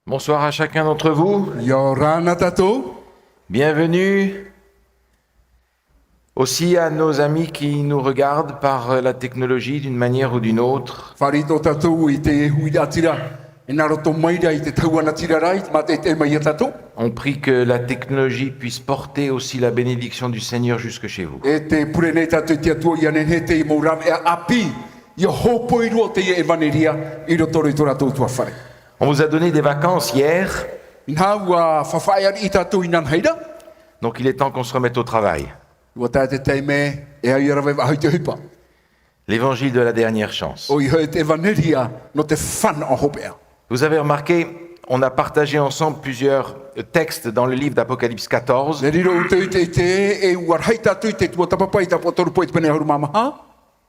Bonsoir à chacun d'entre vous. Yorana tatou, Bienvenue aussi à nos amis qui nous regardent par la technologie d'une manière ou d'une autre. farito tatou i te hui atira. E naro tō maira i te tauana tira rai, ma te mai tatou. On prie que la technologie puisse porter aussi la bénédiction du Seigneur jusque chez vous. E te purene tatou te atua i anen he te i mōram e api. I hopo i roa te e evaneria i roto i tora tō tua whare. On vous a donné des vacances hier, Inha ua whawhaiar i tatou i nan heira. donc il est temps qu'on se remette au travail. Ua tāte te me e ai rawe wahai te hupa. L'évangile de la dernière chance. O i hoi te evaneria no te whana o hopea. Vous avez remarqué, on a partagé ensemble plusieurs textes dans le livre d'Apocalypse 14. Ne riro u te e ua rhai tatou i te tua tapapai ta potoru po i te pene hauru mamaha.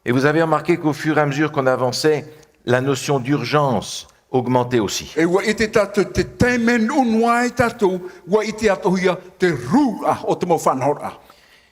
Et vous avez remarqué qu'au fur et à mesure qu'on avançait, la notion d'urgence augmentait aussi. E ua i te tatou te teimen unua e tatou, ua i te atohia te rūa o te mo whanhora.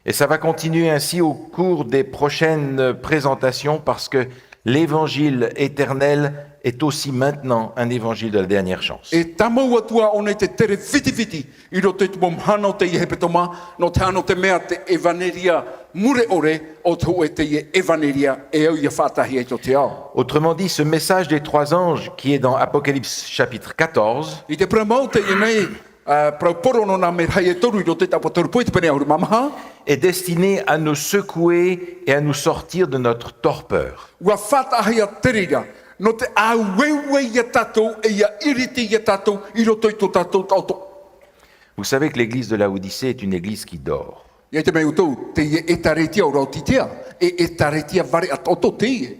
Et ça va continuer ainsi au cours des prochaines présentations parce que l'évangile éternel est aussi maintenant un évangile de la dernière chance. E tamo atua o nei te tere fiti i roto i te momhana o te i hepetoma, no te ano te mea te evaneria mure ore o te e te i evaneria e au i a whatahi e to te ao. Autrement dit, ce message des trois anges qui est dans Apocalypse chapitre 14 I te pramau te i nei, prauporo no nā me rhai e toru i roto i tapotoru po i te pene auru mamaha, est destiné à nous secouer et à nous sortir de notre torpeur. ua whatahi a terira, no te aueue i a tatou e i a iriti i a tatou i roto i to tatou tauto. Vous savez que l'église de Laodicée est une église qui dort. Ia te mei utou, te i e taretia o rautitea, e taretia vare a toto te i.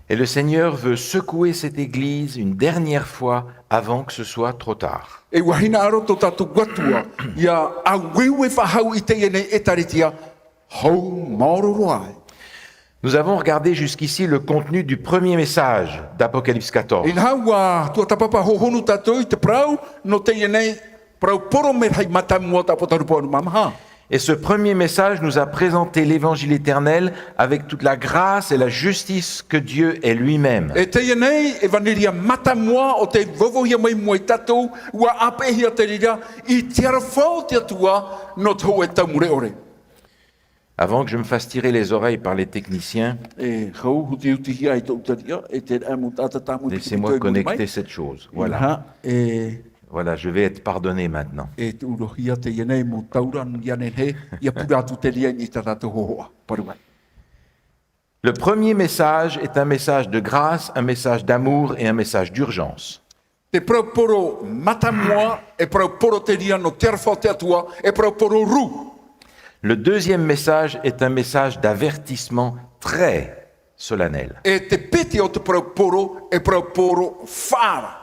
Et le Seigneur veut secouer cette église une dernière fois avant que ce soit trop tard. E wahina aro to tatou guatua, ia aueue whahau i te i nei e taretia, hau maororo ai. Nous avons regardé jusqu'ici le contenu du premier message d'Apocalypse 14. In haua, tua tapapa hohonu tatou i te prau, no te i nei, prau poro me hai matamua tapotaru po anu mamaha. Et ce premier message nous a présenté l'évangile éternel avec toute la grâce et la justice que Dieu est lui-même. E te i nei, e vaniria matamua o te vovohia mai mua i tatou, ua apehia te rira, i tiara whao te atua, no tau e taumure ore. Avant que je me fasse tirer les oreilles par les techniciens, E hau huti huti hi ai tau taria, e te amu tata tamu laissez-moi connecter cette chose. Voilà. Voilà, je vais être pardonné maintenant. E te urohia te i nei mo tauran i anen he, ia puratu te ria ni tatatou hohoa. Paruai. Le premier message est un message de grâce, un message d'amour et un message d'urgence. Te prauporo matamua, e prauporo te ria no te arwhao te atua, e prauporo ru. Le deuxième message est un message d'avertissement très solennel. E te peti o te prauporo, e prauporo whara.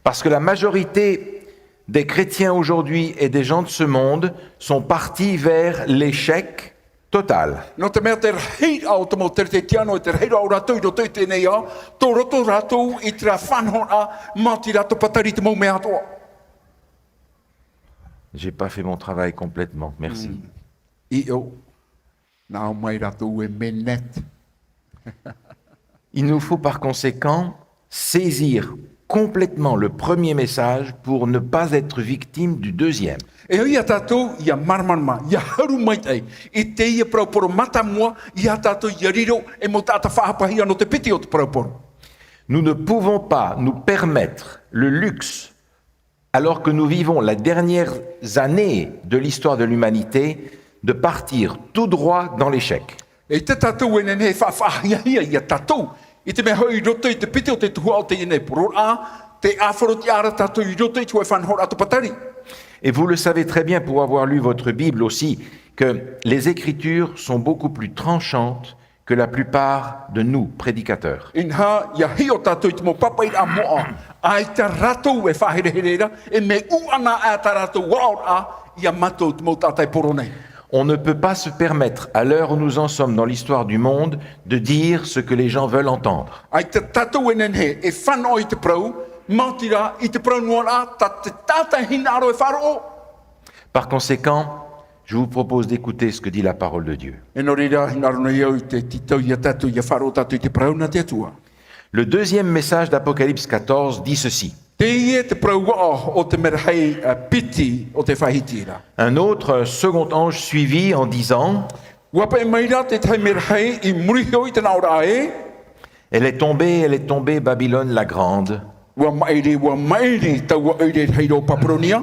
Parce que la majorité des chrétiens aujourd'hui et des gens de ce monde sont partis vers l'échec total. No te mea te rei au te mo te tiano, e te rei au ratou i roto i tēnei a, tō roto ratou i te whanhora, mā ti rato patari te mau mea atoa. J'ai pas fait mon travail complètement, merci. I o, nā mai ratou e menet. Il nous faut par conséquent saisir complètement le premier message pour ne pas être victime du deuxième. E hoi a tātou, ia marmarma, ia haru mai tei, i te ia prauporo matamua, ia tātou ia riro, e mo tāta whahapahia no te piti o te prauporo. Nous ne pouvons pas nous permettre le luxe, alors que nous vivons les dernières années de l'histoire de l'humanité, de partir tout droit dans l'échec. E te tātou e nene whawhahia ia tātou, i te mea hoi roto i te piti o te tuhua o te ine porora, te awharo te ara tātou i roto i te whanhora atu patari. Et vous le savez très bien pour avoir lu votre Bible aussi, que les Écritures sont beaucoup plus tranchantes que la plupart de nous, prédicateurs. Inha, ia hi o tātou i te mo papa i a moa, ai te ratou e whahereherera, e me uana a ta ratou waora, ia matou te mo tātai poronei. On ne peut pas se permettre, à l'heure où nous en sommes dans l'histoire du monde, de dire ce que les gens veulent entendre. Ai te tātou e nenhe, e whanau i te prau, mautira i te prau nuara, ta te tātai hinaro e wharo. Par conséquent, je vous propose d'écouter ce que dit la parole de Dieu. E no reira hinaro nei au i te titau ia tātou ia wharo tātou i te prau na te atua. Le deuxième message d'Apocalypse 14 dit ceci. Te ie te praua o te merhei piti o te whahitira. Un autre second ange suivit en disant, Wapa e maira te tai merhei I murihio I te naora e. elle est tombée, Babylone la grande, Wa mairi taua eire heiro papronia.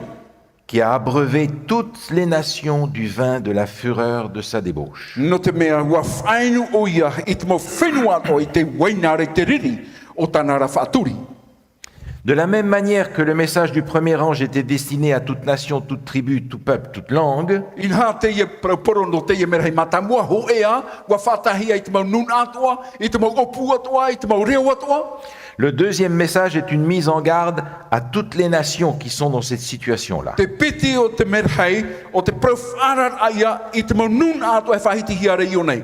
qui a abreuvé toutes les nations du vin de la fureur de sa débauche. No te mea wa whainu o ia I te mo whenua o I te wainare te riri o tanara whaaturi. De la même manière que le message du premier ange était destiné à toute nation, toute tribu, tout peuple, toute langue, Inha te ia prauporo no te ia merhei matamua ho ea wa whatahia I te mau nun atua, I te mau opu atua, I te mau reo atua. le deuxième message est une mise en garde à toutes les nations qui sont dans cette situation-là. Te piti o te merhei o te prauwharar aia I te mau nun atua e whahiti hiare I o nei.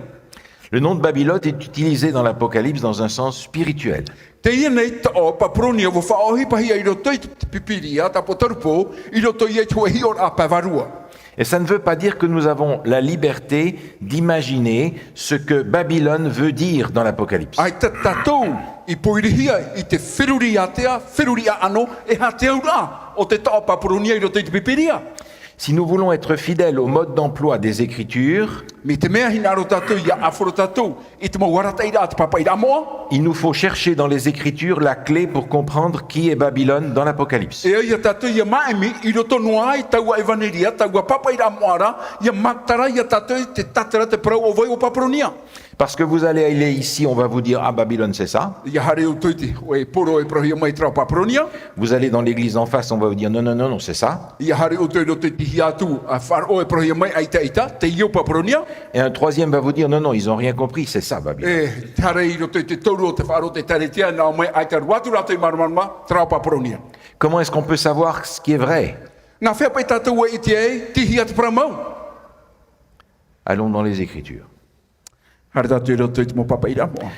Le nom de Babylone est utilisé dans l'Apocalypse dans un sens spirituel. Te ia nei ta o papronia wo whaohi pahia I roto I te pipiria ta potarupo I roto I e tua hior a pavarua. Et ça ne veut pas dire que nous avons la liberté d'imaginer ce que Babylone veut dire dans l'Apocalypse. Ai te tatou I poirihia I te whiruri atea, whiruri a ano e ha te aura o te ta o papronia I roto I te pipiria. Si nous voulons être fidèles au mode d'emploi des Écritures, Mi te mea hina ro tatou ia aforo tatou I te mau warata ira te papa ira moa. il nous faut chercher dans les Écritures la clé pour comprendre qui est Babylone dans l'Apocalypse. E ia tatou ia maemi I roto noa I taua evaneria, taua papa ira moara, ia matara ia tatou I te tatara te prau o voi o papronia. Parce que vous allez aller ici, on va vous dire, ah, Babylone, c'est ça. Ia hare o tuiti o e poro e prohia mai trao papronia. Vous allez dans l'église en face, on va vous dire, non, non, non, non, c'est ça. Ia hare o tuiti o te tihiatu a far o e prohia mai aita ita, te io papronia. Et un troisième va vous dire, non, non, ils n'ont rien compris, c'est ça, Babylone. E hare I roto te toru o te faro te taretia, nao mai aita ruatu rato I marmarma, trao papronia. Comment est-ce qu'on peut savoir ce qui est vrai? Nā whea pai tatou e iti e, tihia te pramau. Allons dans les Écritures. Hare tatou I roto I te mo papa ira moa.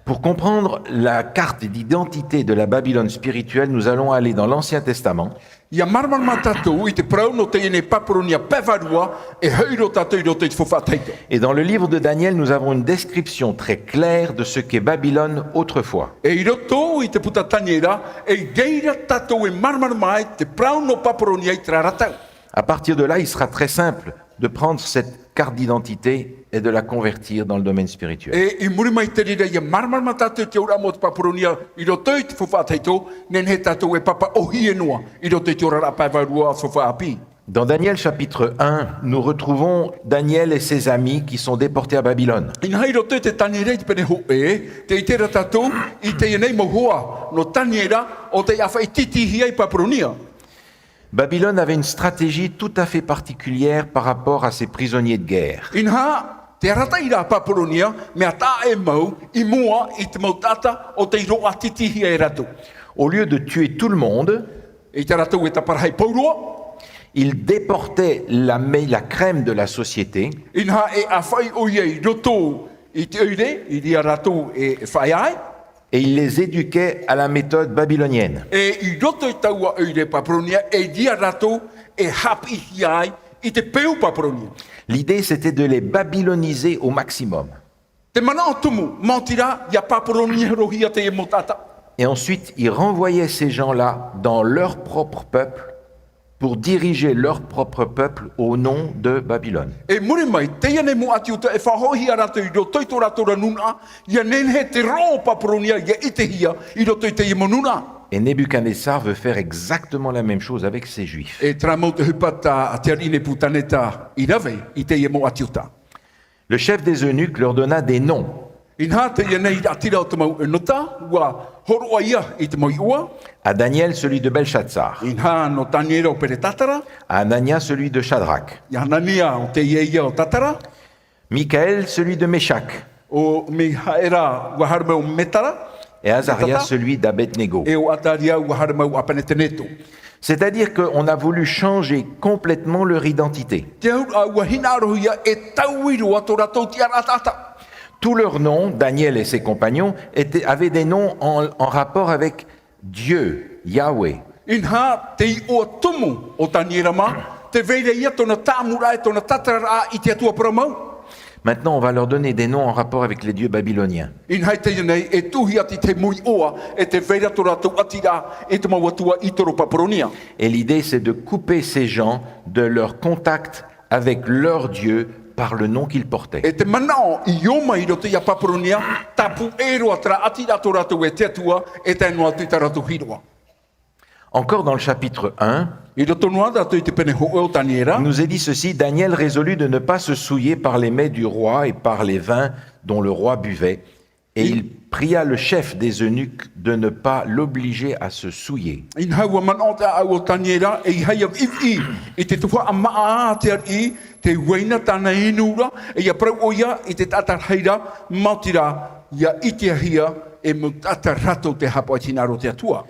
Pour comprendre la carte d'identité de la Babylone spirituelle, nous allons aller dans l'Ancien Testament. Ia marmarma tatou I te prau no te ene papronia pevarua e heiro tatou I roto I te whawhataito. Et dans le livre de Daniel, nous avons une description très claire de ce qu'est Babylone autrefois. E I roto I te puta taniera, e geira tatou e marmarma te prau no papronia I te raratau. À partir de là, il sera très simple de prendre cette carte d'identité et de la convertir dans le domaine spirituel. E I muri mai te rira ia marmarma tatou te ora mo te papronia I roto I te whawhataito, nen he tatou e papa ohi e noa I roto I te ora rapavarua a whawhaapi. Dans Daniel chapitre 1, nous retrouvons Daniel et ses amis qui sont déportés à Babylone. Ina hai roto te taniera I te pene ho e, te itera tatou I te ienei mohoa no taniera o te awha I titihia I papronia. Babylone avait une stratégie tout à fait particulière par rapport à ses prisonniers de guerre. Inha te rata ira papronia mea ta e mau I mua I te mau tata o te iro a titihia e rato. Au lieu de tuer tout le monde, I te rato e taparahai paurua, il déportait la crème de la société inha e a whai o iei roto I te oire, I ria rato e whai ai, et il les éduquait à la méthode babylonienne. e I roto I taua oire papronia e ria rato e hapi ai I te peu papronia. L'idée, c'était de les babyloniser au maximum. Te mana o tumu, mautira, ia papronia rohia te e motata. Et ensuite, il renvoyait ces gens-là dans leur propre peuple pour diriger leur propre peuple au nom de Babylone. E muri mai, te ia ne mo ati uta e whahohi a rato I roto I tō rato ranuna, ia nen he te ro papronia ia I te hia I roto I te ia monuna. Et Nebuchadnezzar veut faire exactement la même chose avec ces Juifs. E tramau te hupata a te arine putaneta I rave I te ia mo ati uta. Le chef des eunuques leur donna des noms. Inha te ia nei atira o te mau enota, ua horoa ia I te mau ua, À Daniel, celui de Belshazzar. inha no taniera o pere tatara, À Anania, celui de Shadrach. ia hanania o te ia o tatara, Michaël, celui de Meshach. o mi haera ua harme o metara, Et Azaria, celui d'Abednego. e o ataria ua harme o apeneteneto. C'est-à-dire qu'on a voulu changer complètement leur identité. Te au a ua hinaro ia e tauiro a tō ratou ti aratata. Tous leurs noms, Daniel et ses compagnons, avaient des noms en rapport avec Dieu, Yahweh. Inha te I o tumu o taniera ma, te veire ia tōna tāmura e tōna tatara I te atua paramau. Maintenant, on va leur donner des noms en rapport avec les dieux babyloniens. In hei te nei e tuhi ati te mui oa e te veira tō rātou atira e te mawatua I toro paparonia. Et l'idée, c'est de couper ces gens de leur contact avec leur Dieu par le nom qu'ils portaient. E te manao I ioma I roto ia paparonia tapu e roa tra atira tō rātou e te atua e te noa tui tā rātou hiroa. Encore dans le chapitre 1, I roto noa rātou I te pene ho o taniera. il nous est dit ceci, Daniel résolut de ne pas se souiller par les mets du roi et par les vins dont le roi buvait, et il pria le chef des eunuques de ne pas l'obliger à se souiller. In haua manao te au o taniera e I haia I te tuwha a maa te ari te weina tāna inura e ia prau o ia I te tata heira mautira ia itea hia e mo tata rato te hapa I tinaro te atua.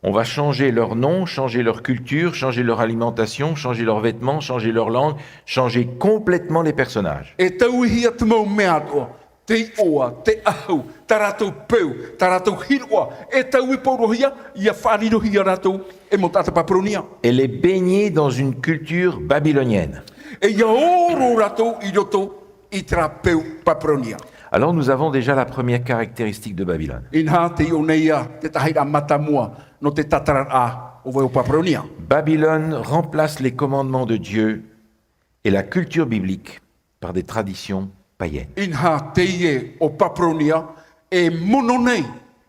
On va changer leur nom, changer leur culture, changer leur alimentation, changer leurs vêtements, changer leur langue, changer complètement les personnages. E tau hia te mau mea toa, te oa, te ahu, ta rato peu, ta rato hiroa, e tau I poro hia, ia whaniro hia rato e mo tata papronia. Et les baigner dans une culture babylonienne. E ia oro rato I roto I tra peu papronia. Alors nous avons déjà la première caractéristique de Babylone. In ha te o neia, te tahira matamua, no te tatara a o vai o papronia. Babylone remplace les commandements de Dieu et la culture biblique par des traditions païennes. In ha te ie o papronia, e mono nei,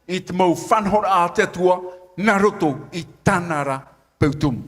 I te mau whanhora a te atua, na roto I tanara pautum.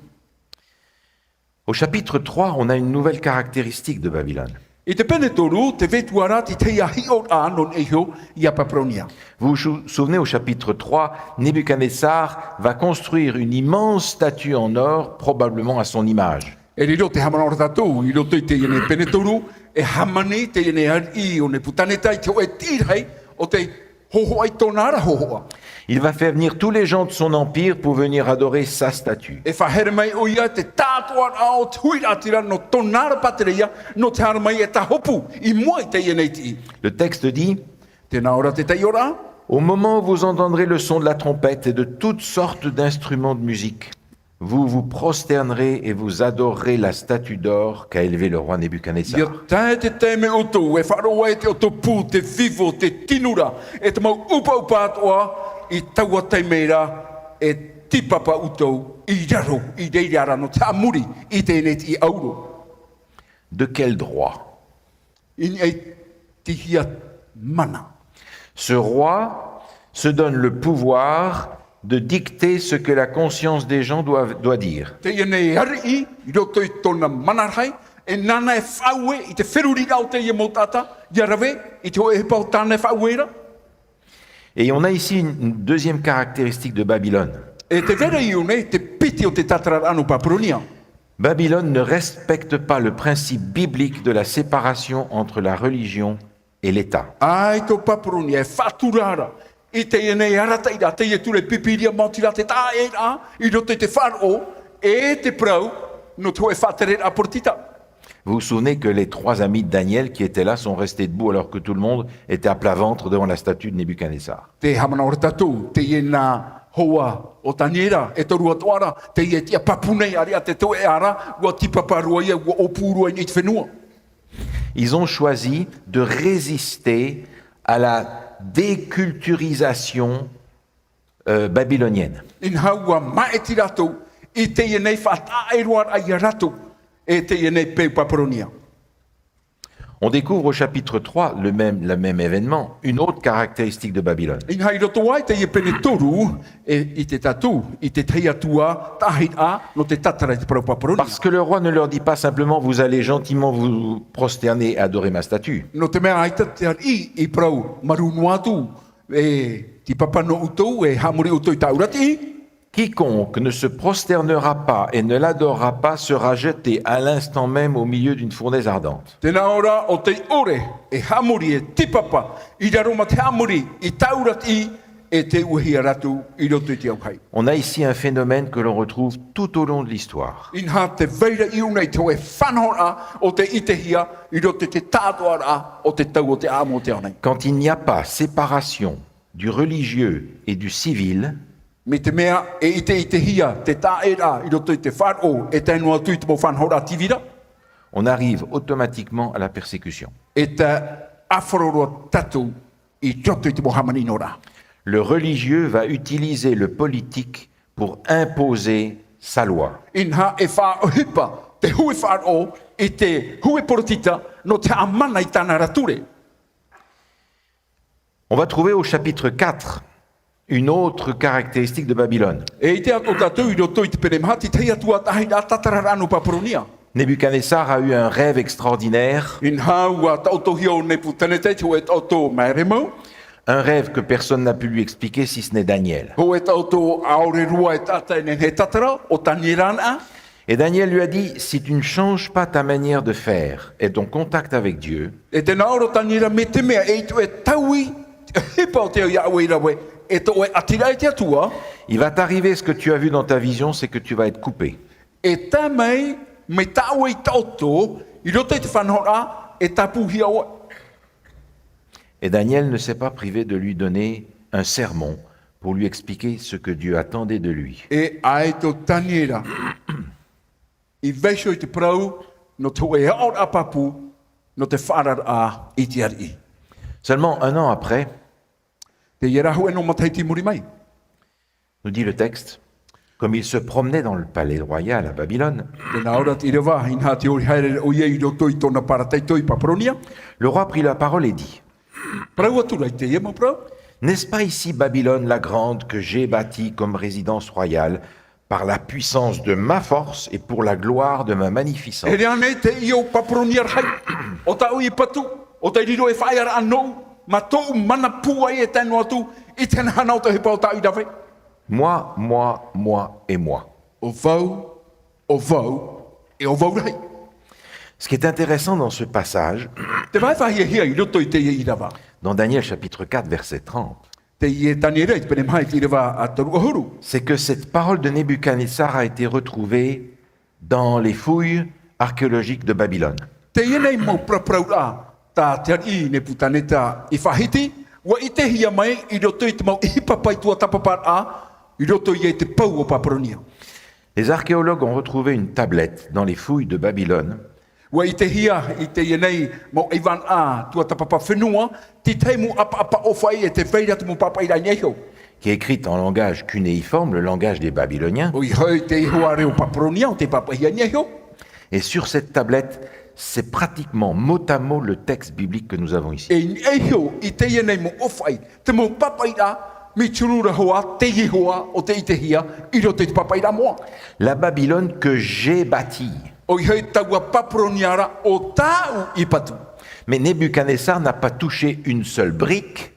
Au chapitre 3, on a une nouvelle caractéristique de Babylone. I te pene toru, te vetuara, ti te ia hiot a non eho, ia papronia. Vous vous souvenez, au chapitre 3, Nebuchadnezzar va construire une immense statue en or, probablement à son image. E riro te hamana ora tātou, I roto I te iene pene toru, e hamane te iene ari o ne putaneta, I te o e tirhei, o te hoho ai tonara hohoa. Il va faire venir tous les gens de son empire pour venir adorer sa statue. E whahere mai o ia te tātua ao tui atira no tonara patereia, no te hara mai e ta hopu, I mua I te iene iti. Le texte dit, Tēnā ora te tai ora, au moment où vous entendrez le son de la trompette et de toutes sortes d'instruments de musique, vous vous prosternerez et vous adorerez la statue d'or qu'a élevée le roi ia Nebuchadnezzar. tae te me utu, e wharoa e te oto pū, te vivo, te tinura, e te mau upa atoa, I taua teimeira, e tipapa utou, I raro, I reirara no te amuri, I tēneti I auro. De quel droit? In e tihia mana. Ce roi se donne le pouvoir de dicter ce que la conscience des gens doit dire. Te iene hari I roto I tona manarhai, e nana e whaue, I te whirurira o te ia motata, ia rawe, I te hoe he pau tāna e whauera. Et on a ici une deuxième caractéristique de Babylone. E te vera I une, te piti o te tatara anu papronia. Babylone ne respecte pas le principe biblique de la séparation entre la religion et l'État. Ai tō papronia, e whaturara, I te iene arataira, te ie ture pipiria mautira te tā e a, I roto I te wharo, e te prau, no te hoe whatere a portita. Vous vous souvenez que les trois amis de Daniel qui étaient là sont restés debout alors que tout le monde était à plat ventre devant la statue de Nebuchadnezzar. Te hamana ora tātou, te iena hoa o taniera, e toru atoara, te ie tia papunei aria te toe ara, ua tipaparua ia, ua opurua I te whenua. Ils ont choisi de résister à la déculturisation babylonienne. In haua maeti ratou, I te ienei whataeroar ai ratou, e te ienei peu papronia. On découvre au chapitre 3 le même événement, une autre caractéristique de Babylone. In hai roto ai te ie pene toru, e I te tatu, I te teia tua, tahit a, no te tatara I te prau papronia. Parce que le roi ne leur dit pas simplement vous allez gentiment vous prosterner et adorer ma statue. No te mea ai te ari I prau marunu atu, e ti papano utou, e hamuri utou I taurati. Quiconque ne se prosternera pas et ne l'adorera pas sera jeté à l'instant même au milieu d'une fournaise ardente. Tēnā ora o te ore, e hamuri e tipapa, I raro ma te hamuri, I taurati, e te uhia ratu, I roto I te aukai. On a ici un phénomène que l'on retrouve tout au long de l'histoire. In ha te veira I unei te hoe whanhora o te itehia, I roto te tātoara o te tau o te amo o te anei. Quand il n'y a pas séparation du religieux et du civil, Me te mea e itehia, te tāera, I roto I te wharo, e te noa tui te mo whanhora tivira, on arrive automatiquement à la persécution. e te awharoroa tatu I roto I te mohamani nora. Le religieux va utiliser le politique pour imposer sa loi. Inha e whaohipa te hui whaaro I te hui porotita no te amana I tāna rature. On va trouver au chapitre 4 une autre caractéristique de Babylone. E I te ako tātou I roto I te peremhati te atua tahi a tatarara anu paparonia. Nebuchadnezzar a eu un rêve extraordinaire, Inha ua tautohio ne putanete te e tauto maeremo. un rêve que personne n'a pu lui expliquer si ce n'est Daniel. Ho e tauto aore rua e tata e he tatara o tanirana. Et Daniel lui a dit, si tu ne changes pas ta manière de faire et ton contact avec Dieu, E te naoro tanira me te mea e tu e taui hipa o te Yahweh rawe. E to e atira e te atua. il va t'arriver ce que tu as vu dans ta vision, c'est que tu vas être coupé. E tā mei me tau e tauto I roto I te whanhora e tapuhia o. Et Daniel ne s'est pas privé de lui donner un sermon pour lui expliquer ce que Dieu attendait de lui. E ai to tanira. I veisho I te prau no to e aor apapu no te wharar a I te ari. Seulement un an après, Te ierahu e no matai ti muri mai. nous dit le texte, comme il se promenait dans le palais royal à Babylone, Te naora te irewa inha te ori haere o ie I roto I tona parateito I papronia. le roi prit la parole et dit, Prau atura I te ie mo prau. n'est-ce pas ici Babylone la grande que j'ai bâtie comme résidence royale par la puissance de ma force et pour la gloire de ma magnificence? E rea nei te io papronia hai. O tau I patu. O te riro e whaiara anō. Ma tōu mana pua I e tēnu atu. I tēna hanau te hipa o tau I dawe. Moi, moi, moi et moi. O vau, e o vau rei. Ce qui est intéressant dans ce passage, Te vai whahia hia I roto I te ie I rawa. dans Daniel chapitre 4, verset 30, Te ie tani rei, te pene mai te rewa a taru ahuru. c'est que cette parole de Nebuchadnezzar a été retrouvée dans les fouilles archéologiques de Babylone. Te ie nei mo praprau a, ta te ari ne putaneta I whahiti, wa I te hia mai I roto I te mau hipapai tua tapapar a, I roto I e te pau o paparonia. Les archéologues ont retrouvé une tablette dans les fouilles de Babylone Wa I te hia, I te ie nei, mau iwan a, tua tapapa whenua, ti te mu apa o whai e te whaira tu mu papa I rai neho. qui est écrite en langage cunéiforme, le langage des Babyloniens. O I hoi te ihoare o paparonia, o te papa hia neho. Et sur cette tablette, c'est pratiquement mot à mot le texte biblique que nous avons ici. E eho, I te ie nei mu o whai, te mu papa I ra, mi turura hoa, te ihoa, o te I te hia, I roto I te papa I ra moa. La Babylone que j'ai bâtie. O I hoi taua paparoniara o tau I patu. Mais Nebuchadnezzar n'a pas touché une seule brique,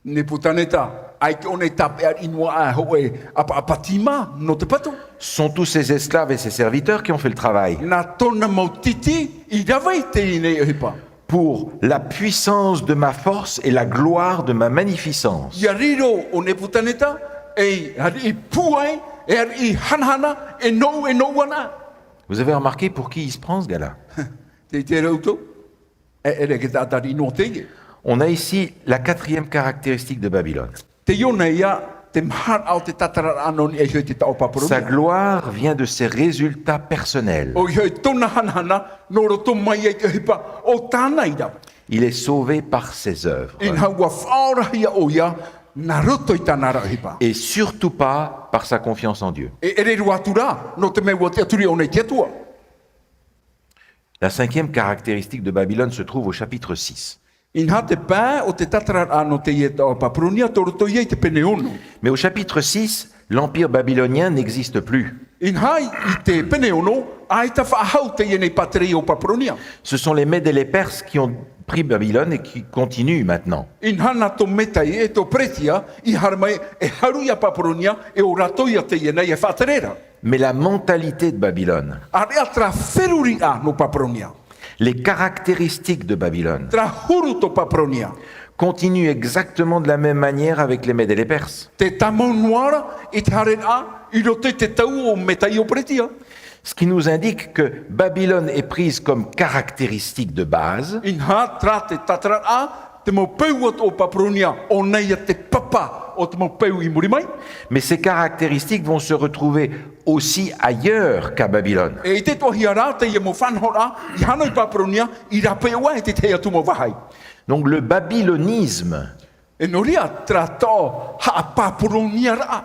Ne putaneta, ai te one tape ar inua a hoe apatima no te patu. ce sont tous ses esclaves et ses serviteurs qui ont fait le travail Na tona mautiti I rawai te ine hipa. pour la puissance de ma force et la gloire de ma magnificence. Ia riro o ne putaneta, e hari I puai, e hari I hanhana, e no wana. Vous avez remarqué pour qui il se prend ce gars-là? Te rauto, e ere ke tātari no te ie. On a ici la quatrième caractéristique de Babylone. Te iona ia, te mahar au te tatara anoni e hoi te tau Sa paparonia. gloire vient de ses résultats personnels. O hoi tona hanhana, no roto mai e te hipa, o tāna I rau. Il est sauvé par ses œuvres In haua whaorahia o ia, na roto I tāna rahipa. et surtout pas par sa confiance en Dieu. E ere ruatura, no te meua te aturi o nei te atua. La cinquième caractéristique de Babylone se trouve au chapitre 6. In ha te pā o te tatarar ano te ie tau paparonia, to roto ie te pene ono. Mais au chapitre 6, l'empire babylonien n'existe plus. In hai I te pene ono, ai ta whaahau te ie nei pateri o paparonia. Ce sont les Mèdes et les Perses qui ont pris Babylone et qui continuent maintenant. In hana to metai e to pretia, I harmai e haruia paparonia, e o ratoia te ie nei e whaterera. Mais la mentalité de Babylone, Are tra feruri a no paparonia. les caractéristiques de Babylone, Tra huru to paparonia. continuent exactement de la même manière avec les Mèdes et les Perses. Te tamau noara, I te haren a, I rote te tau o metai o pretia. Ce qui nous indique que Babylone est prise comme caractéristique de base, In ha tra te tatara a, te mau peu o Papronia, o nei te papa o te mau peu I muri mai. Mais ces caractéristiques vont se retrouver aussi ailleurs qu'à Babylone. E I te tohi ara te ia mo whanhora, I hano I Papronia, I rape oa e te te atu mo wahai. Donc le babylonisme E noria trato ha Papronia ra.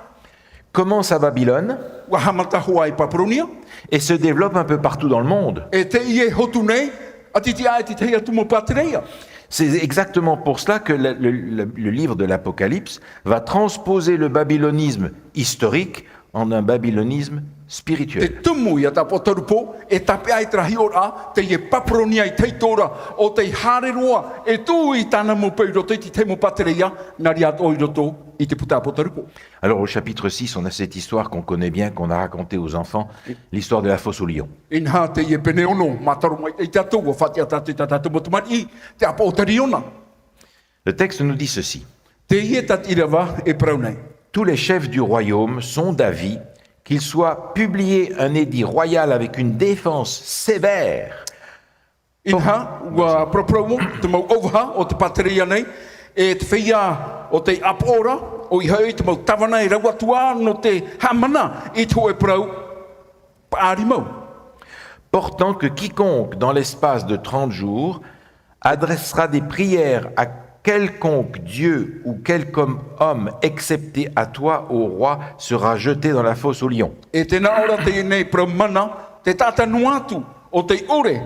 commence à Babylone Wa hamata hoa I Papronia. et se développe un peu partout dans le monde. E te ie hotu nei, ati te ai te te atu mo patreia. C'est exactement pour cela que le livre de l'Apocalypse va transposer le babylonisme historique en un babylonisme Te spirituel. tumu ia ta potarupo, e tape ai trahi ora, te ie Papronia I teitora, o te hareroa, e tu I tana mo peu roto I te mo patreia, nari ato I roto I te puta potarupo. Alors au chapitre 6, on a cette histoire qu'on connaît bien, qu'on a racontée aux enfants, l'histoire de la fosse au lion. Inha te ie pene ono, mataru mai te tatu, o fatia tatu tatu motumari, te apa o tariona. Le texte nous dit ceci. Te ie tat irawa e praunei. Tous les chefs du royaume sont d'avis qu'il soit publié un édit royal avec une défense sévère. Inha, ua propromo, te mau overha o te patreia nei, e te whia o te apora, o I hau te mau tawana e rawa tua no te hamana, I te hoe prau paari mau. Portant que quiconque, dans l'espace de 30 jours, adressera des prières à quelconque Dieu ou quelque homme excepté à toi, ô roi, sera jeté dans la fosse au lion. E tēnā ora te nei prau mana, te tata nuatu o te ore,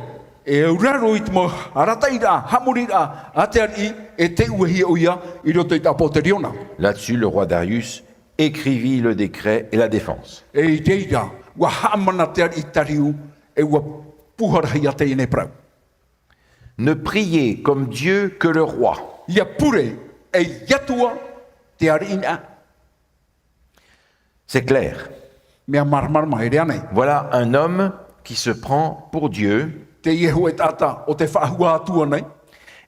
e uraro I te mo arataira, hamurira, ateari, e te uehi o ia, I roto I te apoteriona. Là-dessus, le roi Darius écrivit le décret et la défense. E I teira, ua hamana te ari I tariu, e ua puharahia te nei prau. Ne priez comme Dieu que le roi. Ia pure, e yatua te ari ina, C'est clair. mea marmarma e rea nei. Voilà un homme qui se prend pour Dieu Te iehu e tata o te whaahua atua nei,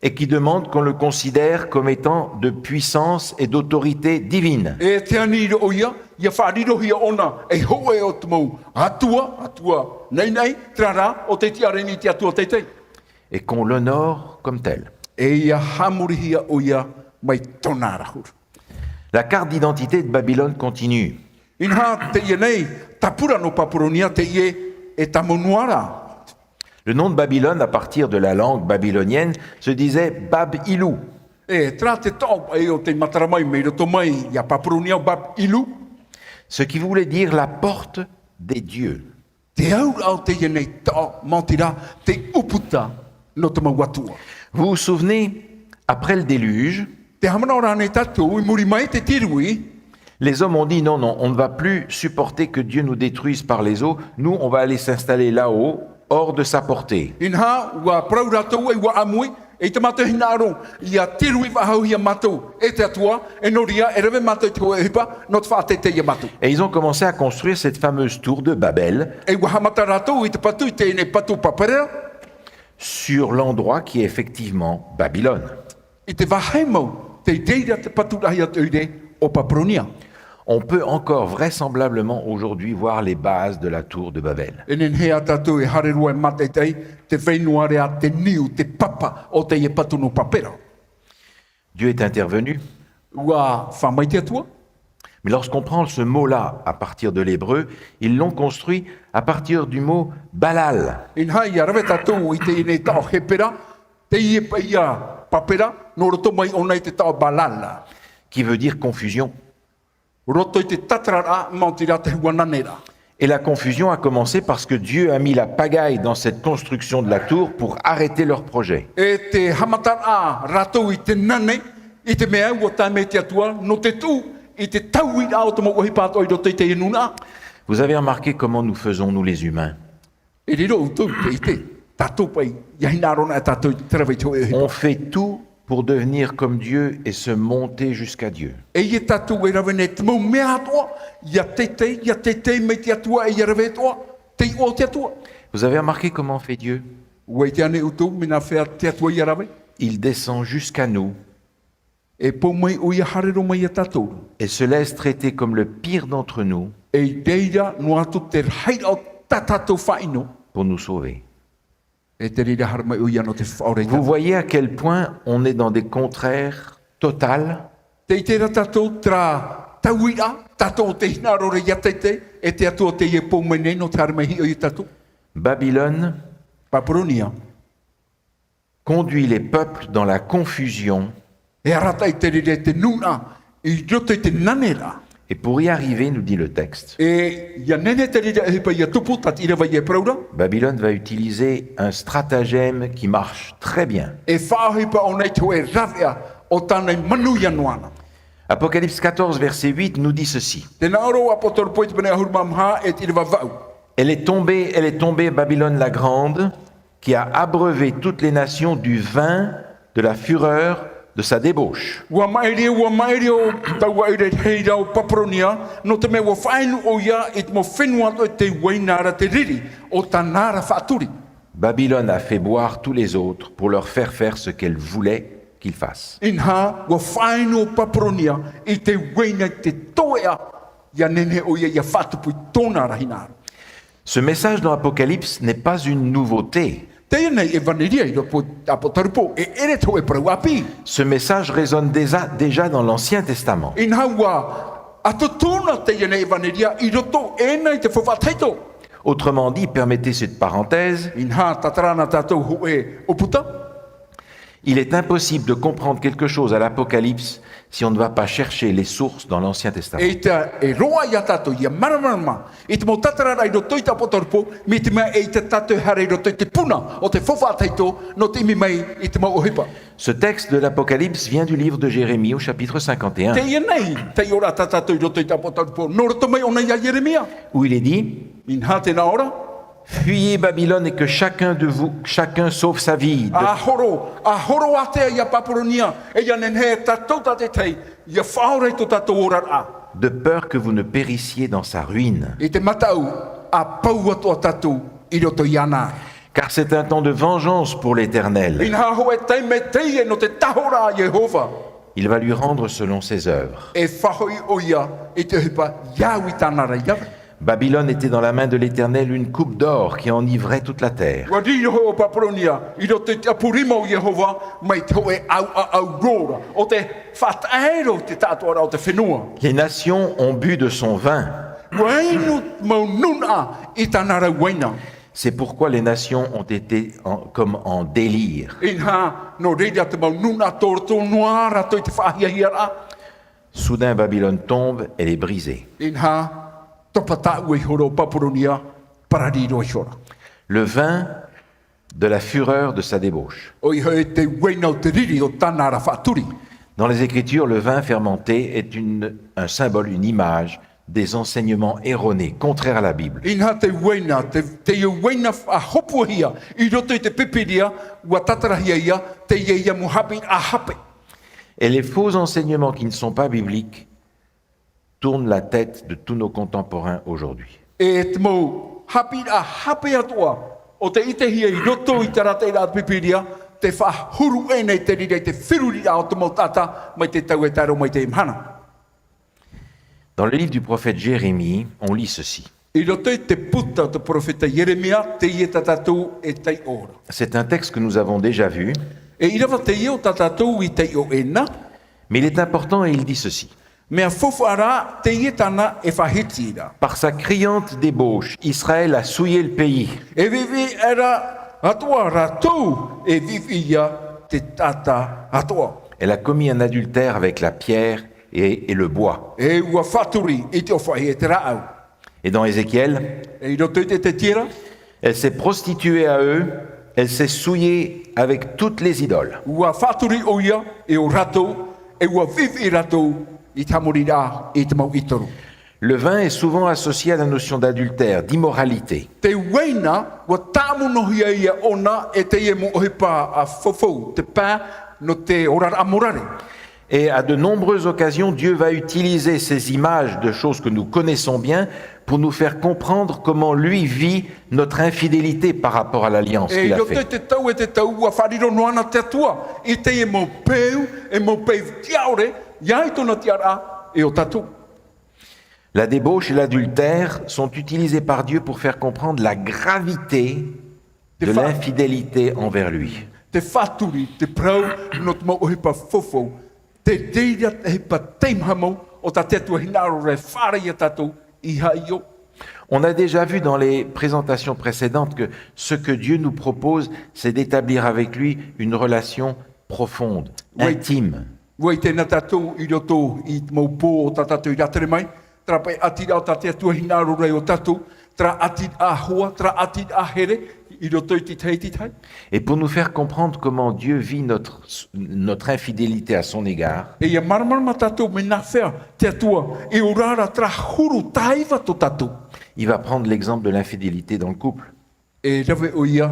et qui demande qu'on le considère comme étant de puissance et d'autorité divine. e te aniro o ia whaarirohia ona, e hoe o te mau atua, nei, trara, o te tiareni te atua te te. Et qu'on l'honore comme tel. E ia hamurihia o ia mai tona rahur. La carte d'identité de Babylone continue. Inha te ia nei, tapura no papuronia te ie e tamonuara. Le nom de Babylone, à partir de la langue babylonienne, se disait Bab-Ilou. E tra te tau e o te mataramai mei roto mai, ia papuronia o bab ilu. Ce qui voulait dire la porte des dieux. Te au te ia nei tau, mautira, te uputa no te mauatua. Vous vous souvenez, après le déluge, Te hamana ora nei tatu, I muri mai te tirui, les hommes ont dit non, non, on ne va plus supporter que Dieu nous détruise par les eaux. Nous, on va aller s'installer là-haut, hors de sa portée. inha, ua prau ratou e ua amui, e te mata hinaro, ia tirui wahau hia matou, e te atua, e noria, e rewe matou te hoe hipa, no te whaate te ia matou. Et ils ont commencé à construire cette fameuse tour de Babel E ua hamata ratou, I te patu, I te ene patu paperera, sur l'endroit qui est effectivement Babylone. I te wahaimau, te deira te patu rahi atu ide, o papronia. On peut encore vraisemblablement aujourd'hui voir les bases de la tour de Babel. E nen hea tatu e harerua e mate tei, te whainuarea te niu, te papa, o te e patu no papera. Dieu est intervenu. Ua whamai te atua, Mais lorsqu'on prend ce mot-là à partir de l'hébreu, ils l'ont construit à partir du mot Balal, inha ia rawe tatu I te ene tau hepera, te ie pa ia papera, no roto mai ona I te tau balala. qui veut dire confusion. Roto I te tatrara, mautira te huananera. Et la confusion a commencé parce que Dieu a mis la pagaille dans cette construction de la tour pour arrêter leur projet. E te hamatara ratou I te nane, I te mea ua taime te atua, no te tu, I te tau I au te mo ohi pato I roto I te inuna. Vous avez remarqué comment nous faisons, nous les humains. E riro utu te I te, tatou pai, iahinarona e tatou te rawai tau e On fait tout pour devenir comme Dieu et se monter jusqu'à Dieu. E ia tatou e rawe ne te mau mea atoa, ia te mei te atua e ia rawe atoa, te I o te atua. Vous avez remarqué comment fait Dieu? Ua te ane utu, mina whea te atua ia rawe. Il descend jusqu'à nous E pou mai o ia harero mai a tatou. et se laisse traiter comme le pire d'entre nous E deira no atu te haira o tatatou whaino. pour nous sauver. E te rira harma o ia no te whaore Vous voyez à quel point on est dans des contraires totales. Te i tērā tātou tra tauira, tātou te hinaro re iatete, e te atua te ie pō menei no te harma hi o i tātou. Babylone Papuronia. conduit les peuples dans la confusion. E arata i te rire te nuna, i roto i te nanera. Et pour y arriver, nous dit le texte, E ia nene te rire e pa ia tupu, tat ira vai e praura. Babylone va utiliser un stratagème qui marche très bien. E whāhipa o nei tō e rawea o tānei manu ia noana. Apocalypse 14, verset 8 nous dit ceci. Te naoro apotor poit bene ahurma mha e te ira vau. Elle est tombée, Babylone la grande, qui a abreuvé toutes les nations du vin de la fureur de sa débauche. Ua maere o tau aere heira o papronia, no te me ua whainu o ia e te mo whenua to te wainara te riri o ta nara whaaturi. Babylone a fait boire tous les autres pour leur faire ce qu'elle voulait qu'ils fassent. Inha ua whainu o papronia i te waina te toea ia nene o ia ia whaatupui tōna rahinara. Ce message dans Apocalypse n'est pas une nouveauté. Te nei e vaneria i ropo apotarupo e ere tō e parau api. Ce message résonne déjà dans l'Ancien Testament. Inha ua atotona te nei e vaneria i roto e nei te whawhateito. Autrement dit, permettez cette parenthèse, Inha tatarana tātou ho e oputa. il est impossible de comprendre quelque chose à l'Apocalypse si on ne va pas chercher les sources dans l'Ancien Testament. E te e roa ia tātou ia maramarama. I te mo tatarana i roto i te apotarupo, me te mea e te tātou hare i roto i te puna o te whawhateito no te imi mai i te mau ohipa. Ce texte de l'Apocalypse vient du livre de Jérémie au chapitre 51, Te ia nei, te ora tātou i roto i te apotarupo, no roto mai ona ia Jeremia. où il est dit Inha te na ora. « Fuyez Babylone et que chacun sauve sa vie. A horo atea ia papuronia, e ia nenhe tātou tate tei, ia whaore to tātou ora a. De peur que vous ne périssiez dans sa ruine. I te matau, a pau atua tātou i roto i ana. Car c'est un temps de vengeance pour l'Éternel. Inha ho e tei me teie no te tahora a Jehova. Il va lui rendre selon ses œuvres. E whahoi o ia, i te hipa, iau i tānara iau. Babylone était dans la main de l'Éternel une coupe d'or qui enivrait toute la terre. Wa ri ho o papuronia, i roto te apurima o Jehova, mai te hoe au rora, o te whataero te tātua o te whenua. Les nations ont bu de son vin. Wainu mau nuna i tānara waina. C'est pourquoi les nations ont été comme en délire. Inha no reira te mau nuna tōrto noara toi te whahia hiara. Soudain, Babylone tombe, elle est brisée. Inha topa tāu e horo papuronia parariro e hora. Le vin de la fureur de sa débauche. O i hoi te waina o te riri o tānara whaaturi. Dans les Écritures, le vin fermenté est un symbole, une image des enseignements erronés, contraires à la Bible. Inha te waina, te waina a hopuahia, i roto i te pipiria, ua tatarahia ia, te ia muhapi a hape. Et les faux enseignements qui ne sont pas bibliques tournent la tête de tous nos contemporains aujourd'hui. E te mau hapi a hape atua, o te itehia i roto i te rata i rata pipiria, te whahuru e nei te rire, te whiruri a o te mau tata, mai te tau e taro, mai te imhana. Dans le livre du prophète Jérémie, on lit ceci. I roto i te puta o te profeta Jeremia, te ie tatatou e te ora. C'est un texte que nous avons déjà vu, E i rawa te ie o tatatou i te o ena, mais il est important et il dit ceci. mea fofara te ie tana e whahitira. Par sa criante débauche, Israël a souillé le pays. E vivi era atua ratou, e vivi ia te tata atua. Elle a commis un adultère avec la pierre et le bois. E ua whaturi i te o whahi e te rau. Et dans Ézéchiel, E i roto i te tira, elle s'est prostituée à eux, elle s'est souillée avec toutes les idoles. ua whaturi o ia e o ratou, e ua vivi ratou i tamurira i te mau itoru. Le vin est souvent associé à la notion d'adultère, d'immoralité. Te weina, ua tāmunohia ia ona e te ie mo ohipa a fofou, te pā no te orar amorare. Et à de nombreuses occasions, Dieu va utiliser ces images de choses que nous connaissons bien pour nous faire comprendre comment lui vit notre infidélité par rapport à l'alliance E qu'il a roto faite. te tau e te tau ua whariro noana te atua. I te e mo peu, e mo peu tiaore, iai tona tiara e o tatu. La débauche et l'adultère sont utilisés par Dieu pour faire comprendre la gravité de l'infidélité envers lui. Te whaturi, te prau, no te mau ohipa fofo, te deira te hipa teimhamo, o ta tetua hinaro re whara ia tatou, iha io. On a déjà vu dans les présentations précédentes que ce que Dieu nous propose, c'est d'établir avec lui une relation profonde, Oui. intime. Wai tēnā tatou i roto i te mau pō o ta tatou i ratere mai, tra pai atira o ta tetua hinaro re o tatou, tra atira a hoa, tra atira a here, i roto i te tai. Et pour nous faire comprendre comment Dieu vit notre infidélité à son égard, E ia marama tatou me nā whea, te atua, e urara tra huru taiva to tatou. il va prendre l'exemple de l'infidélité dans le couple. E rawe o ia,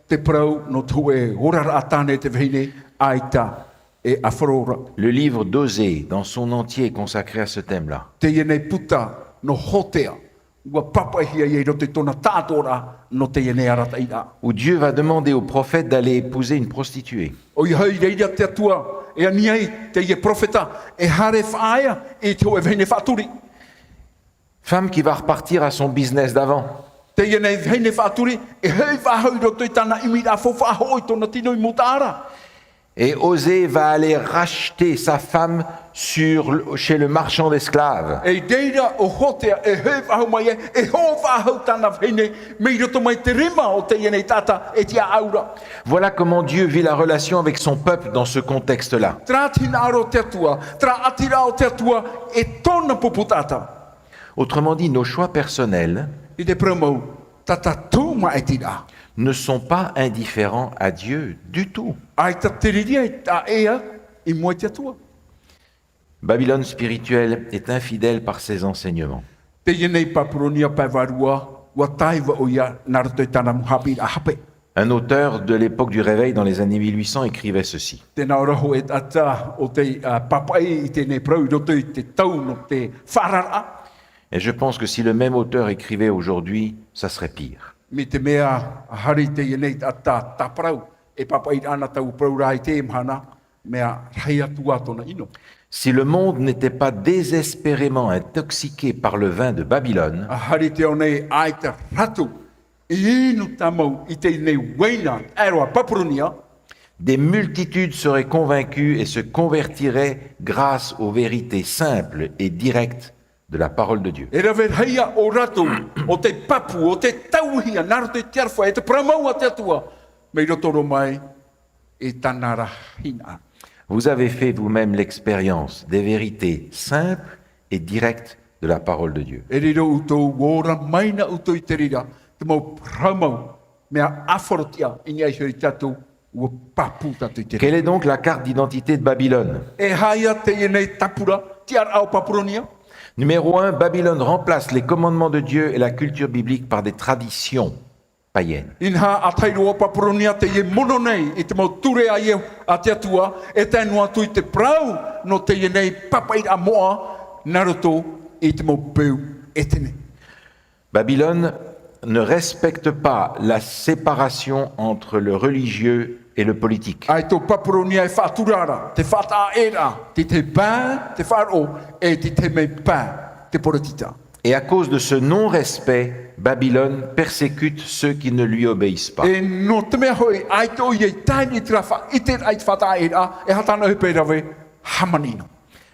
te prau no tau e orara atane te vehine, aita e awharora. Le livre d'Osée, dans son entier, est consacré à ce thème-là. Te ienei puta no hotea, ua papahia i rote tona tātora no te ienei arata ina. Où Dieu va demander au prophète d'aller épouser une prostituée. O i hei reira te atua, e aniai te ie profeta, e hare whaia, e te o e vehine whaturi. Femme qui va repartir à son business d'avant. Te ienei vehine whaturi, e hei wahau i roto i tana imira fofahoi tona tino i mutara. Et Osée va aller racheter sa femme chez le marchand d'esclaves. E reira o hotea, e hei wahau mai e ho wahau tana vehine, me i roto mai te rima o te ienei tata, e tia aura. Voilà comment Dieu vit la relation avec son peuple dans ce contexte-là. Tra tinaro te atua, tra atirao te atua, e tona puputata. Autrement dit, nos choix personnels I te promo, tata tūma e tira. ne sont pas indifférents à Dieu du tout. Ai ta teriria i ta ea, i mua te atua. Babylone spirituelle est infidèle par ses enseignements. Te ienei papuronia pai varua, ua taiva o ia, naroto i tana muhapi a hape. Un auteur de l'époque du Réveil dans les années 1800 écrivait ceci. Tēnā raho e tata o te papai i tēnei prau i roto i te tau no te wharara. Et je pense que si le même auteur écrivait aujourd'hui, ça serait pire. Me te mea hari te ienei tata taparau, e papai ana tau prau rai te mhana, mea rai atua tona ino. Si le monde n'était pas désespérément intoxiqué par le vin de Babylone, A hari te o nei ai te ratu, i inu tamau i te nei weina, aeroa papuronia, des multitudes seraient convaincues et se convertiraient grâce aux vérités simples et directes de la parole de Dieu. e rawe heia o ratu, o te papu, o te tauhia, naro te tiarwha, e te pramau a te atua, me i rotoro mai, e tanara hina. Vous avez fait vous-même l'expérience des vérités simples et directes de la parole de Dieu. E riro utou, wora maina utou i te rira, te mau pramau, mea aforotia, i ngai hoi tatu, ua papu tatu i te rira. Quelle est donc la carte d'identité de Babylone? E haia te ienei tapura, tiar au papuronia, Numéro 1, Babylone remplace les commandements de Dieu et la culture biblique par des traditions païennes. inha a tairoa papuronia te ie mono nei, i te mau ture a ieu a te atua, e tēnua atu i te prau, no te ienei papai a moa, naruto, i te mau peu etene. Babylone ne respecte pas la séparation entre le religieux et le politique. Ai tō papuronia e whāturara, te whata era, te pā, te wharo, e te me pā, te porotita. Et à cause de ce non-respect, Babylone persécute ceux qui ne lui obéissent pas. E no te mea hoi, ai tō i e taini trafa, i te ai te whata era, e hatana hupe rawe, hamanino.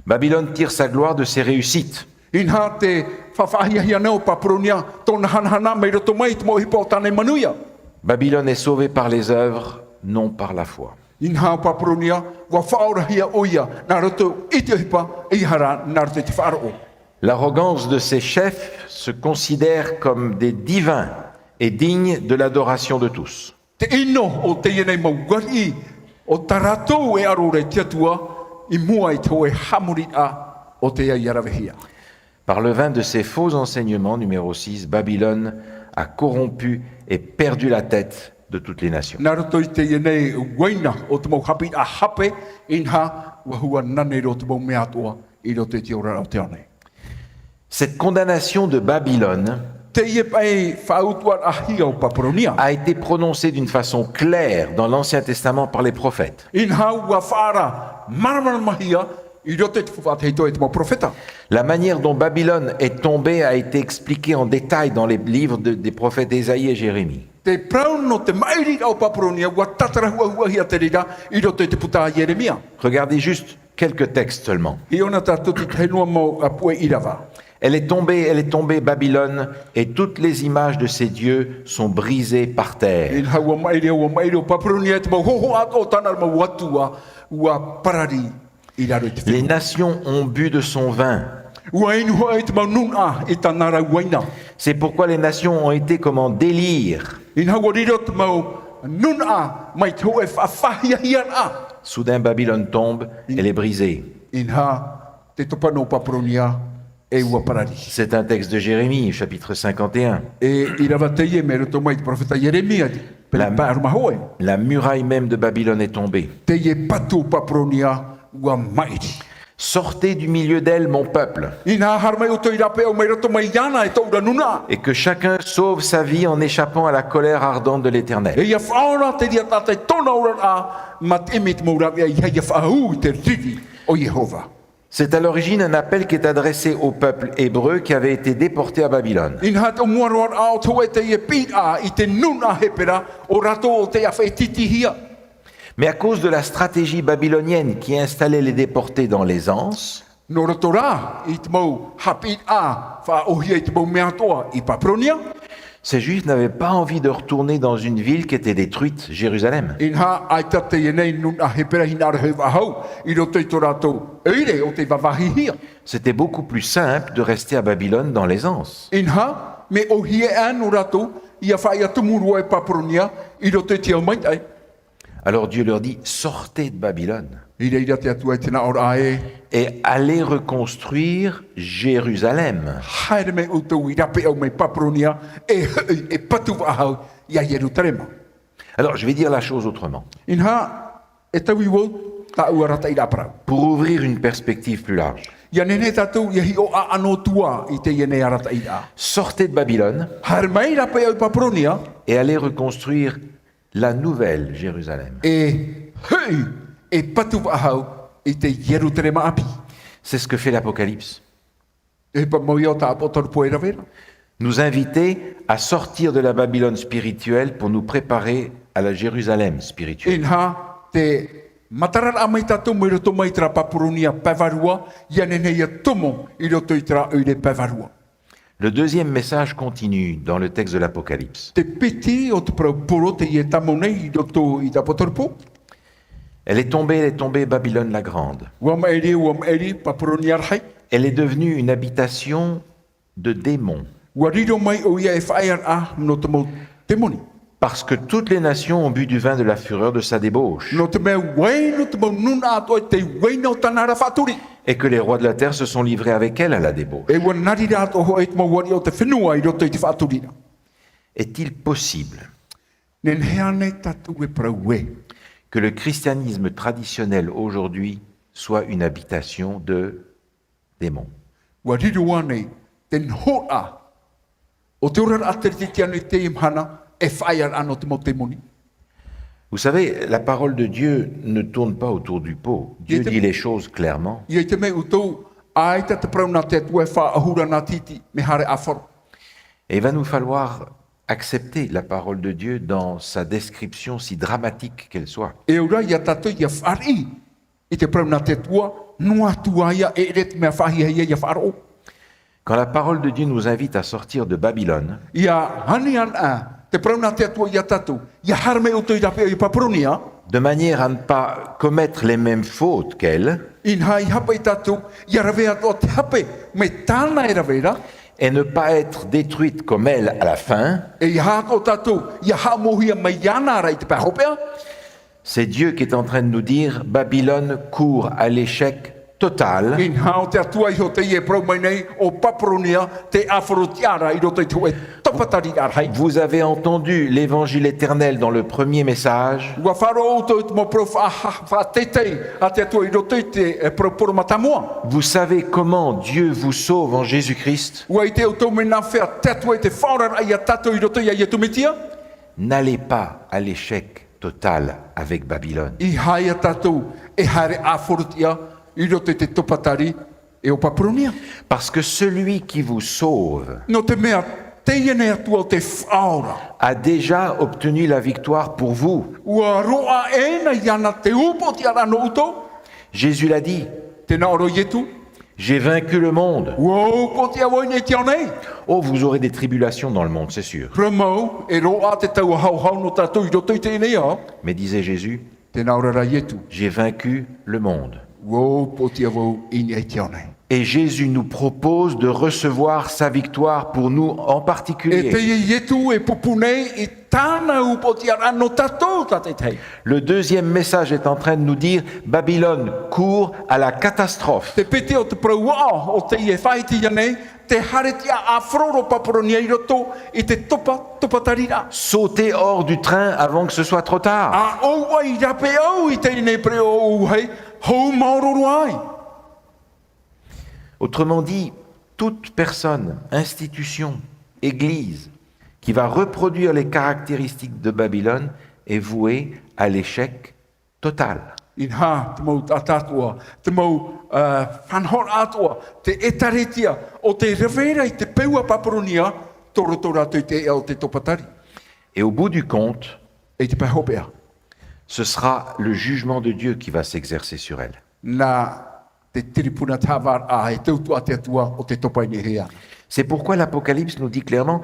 Babylone tire sa gloire de ses réussites. Inha te whawhahia neo papuronia, tōna hanahana, me roto mai te mo hipo o tane manuia. Babylone est sauvée par les œuvres, non par la foi. Inha papuronia, wa whaorahia oia, nā roto i te hipa, i hara, nā roto i te wharo. L'arrogance de ses chefs se considère comme des divins et dignes de l'adoration de tous. Te ino o te ienei maugari, o taratou e arore te atua, i mua i tau e hamuri a o te ia iarawehia. Par le vin de ses faux enseignements, numéro 6, Babylone a corrompu et perdu la tête de toutes les nations. Nā roto i te ienei waina o te mau hapi a hape, inha wahua nane ro te mau mea toa, i ro te te ora o te ane. Cette condamnation de Babylone Te ie pai whautua a hia o papuronia. a été prononcée d'une façon claire dans l'Ancien Testament par les prophètes. Inha ua whara maramara mahia, i ro te te whaateito e te mau profeta. La manière dont Babylone est tombée a été expliquée en détail dans les livres des prophètes Ésaïe et Jérémie. Te prau no te mairi au Papronia, wa tatara hua hia te rira, I roto I te puta Jeremia. Regardez juste quelques textes seulement. I ona tātou te tainua mo a pue irawa. Elle est tombée, Babylone, et toutes les images de ses dieux sont brisées par terre. In haua mairi o Papronia, te mau hoho ato tana ma watua, ua parari I raro I te Les whenua. nations ont bu de son vin. Ua inu hoa I te mau nuna I tanara waina. C'est pourquoi les nations ont été comme en délire. In haua riro te mau nuna mai te hoe whawhahia hian a. Soudain, Babylone tombe, elle est brisée. In ha te topano Papronia e ua parari. C'est un texte de Jérémie, chapitre 51. E I rawa te ie me roto mai te profeta Jeremia di. Pela pāruma hoe. La muraille même de Babylone est tombée. Te ie patu Papronia ua mairi. Sortez du milieu d'elle, mon peuple, Ina harmai o toi rape o mai roto mai yana e tau ranuna. et que chacun sauve sa vie en échappant à la colère ardente de l'Éternel. E ia whaora te ria tātai tōna ora a mat emit maurawe a ia whaahu te riri o Jehova. C'est à l'origine un appel qui est adressé au peuple hébreu qui avait été déporté à Babylone. Ina hat o muaroar a o tau e te ie pīt a I te nuna hepera o rato o te awhi titihia. Mais à cause de la stratégie babylonienne qui installait les déportés dans l'aisance, No roto rā I te mau hapīt a whaohia I te mau mea toa I Papronia. ces Juifs n'avaient pas envie de retourner dans une ville qui était détruite, Jérusalem. Inha ai tate e nei nuna hepera hinara he wahau I roto I tō rato eire o te wawahihia. C'était beaucoup plus simple de rester à Babylone dans l'aisance. Inha me o hie an o rato ia whai atu murua e Papronia I roto I te au maitai. Alors Dieu leur dit, sortez de Babylone I reira te atua I tēnā ora e et allez reconstruire Jérusalem. haere me utou I rape au mai Papronia e patu wahau ia Jerusalema. Alors je vais dire la chose autrement. Inha e tau I wau ta ua rata I raparau. Pour ouvrir une perspective plus large, Ia nene tātou ia hi o a ano tua I te iene arata I a. sortez de Babylone Haere mai rape au Papronia et allez reconstruire la nouvelle Jérusalem. e hui e patu wahau I te Jerusalema api. C'est ce que fait l'Apocalypse. E pa mo ia ta apotor poera vera. Nous inviter à sortir de la Babylone spirituelle pour nous préparer à la Jérusalem spirituelle. Inha te matarar a mai tātou mai roto mai tra Papronia pavarua ia nene ia tomo I roto I tra uire pavarua. Le deuxième message continue dans le texte de l'Apocalypse. Te piti o te poro te ie tamo nei I roto I ta potorpo. Elle est tombée, Babylone la Grande. Ua maeri Papronia rhai. Elle est devenue une habitation de démons, Ua riro mai o ia e whaear a no te mo temoni. parce que toutes les nations ont bu du vin de la fureur de sa débauche, No te mea wei no te mo nuna ato e te wei no tanara whaturi. et que les rois de la terre se sont livrés avec elle à la débauche. E ua nari ato ho e te mo wari o te whenua I roto I te whaturina. Est-il possible Nen hea nei tatu e praue. que le christianisme traditionnel aujourd'hui soit une habitation de démons? Ua riro anei ten hoa o te ora ateriti anu I te imhana e whaear ano te mo temoni. Vous savez, la parole de Dieu ne tourne pas autour du pot. Dieu dit les choses clairement. Ia te me utou ai te prauna te atu e whaahura na titi me hare aforo. Et il va nous falloir accepter la parole de Dieu dans sa description si dramatique qu'elle soit. E ura ia tatu ia whari I te prauna te tua nua tua ia e ret mea whahia ia wharo. Quand la parole de Dieu nous invite à sortir de Babylone, Ia hani an a te prauna te atua ia tatu ia harme utou I rape I Papronia de manière à ne pas commettre les mêmes fautes qu'elle, in hai hapa I tatu ia rave ato te hape me tāna e ravera et ne pas être détruite comme elle à la fin, e ia hako tatu ia hamohia mai iana ara I te pahopea. c'est Dieu qui est en train de nous dire, Babylone court à l'échec total, In hao te atua I ho te ie prau mai nei o Papronia te aforotiara I roto I te hoe topatari arhai. Vous avez entendu l'évangile éternel dans le premier message, Ua wharo o te mo prof a tetei a te atua I roto I te proporo matamoa. vous savez comment Dieu vous sauve en Jésus-Christ. Ua I te o tau me na whea te atua I te whaorar ai a tato I roto I a ia tumitia. N'allez pas à l'échec total avec Babylone. I hai a tatou e hare aforotia I roto I te topatari e o Papronia. Parce que celui qui vous sauve No te mea teia nei atua o te whaora. a déjà obtenu la victoire pour vous. Ua roa e na iana te upo ti arano utou. Jésus l'a dit, Tēnā oro ietu. j'ai vaincu le monde. Ua upo ti awoi nei ti nei. Oh, vous aurez des tribulations dans le monde, c'est sûr. Pramo e roa te tau hau no tātou i roto i te nei a. Mais disait Jésus, Tēnā oro ra ietu. j'ai vaincu le monde. Ua upo ti awoi i nei ti nei. Et Jésus nous propose de recevoir sa victoire pour nous en E te particulier. ietu e pupu nei i tāna upo ti arano tātou tate tei. Le deuxième message est en train de nous dire, Babylone court à la catastrophe. Te pete o te praua o te ie whai ti nei, te hare ti a froro papuronia i roto i te topa tarira. Sautez hors du train avant que ce soit trop tard. A o ai rape au i te nei pre o hei, hou mauroro ai. Autrement dit, toute personne, institution, église qui va reproduire les caractéristiques de Babylone est vouée à l'échec total. In ha, te mau atatua, te mau whanhor atua, te etaretia, o te revera i te peua papuronia, toro ratu i te eo te topatari. Et au bout du compte, E te pehopea. ce sera le jugement de Dieu qui va s'exercer sur elle. Na te tiripuna tavar a e tautu ate atua o te topai ni hea. C'est pourquoi l'Apocalypse nous dit clairement,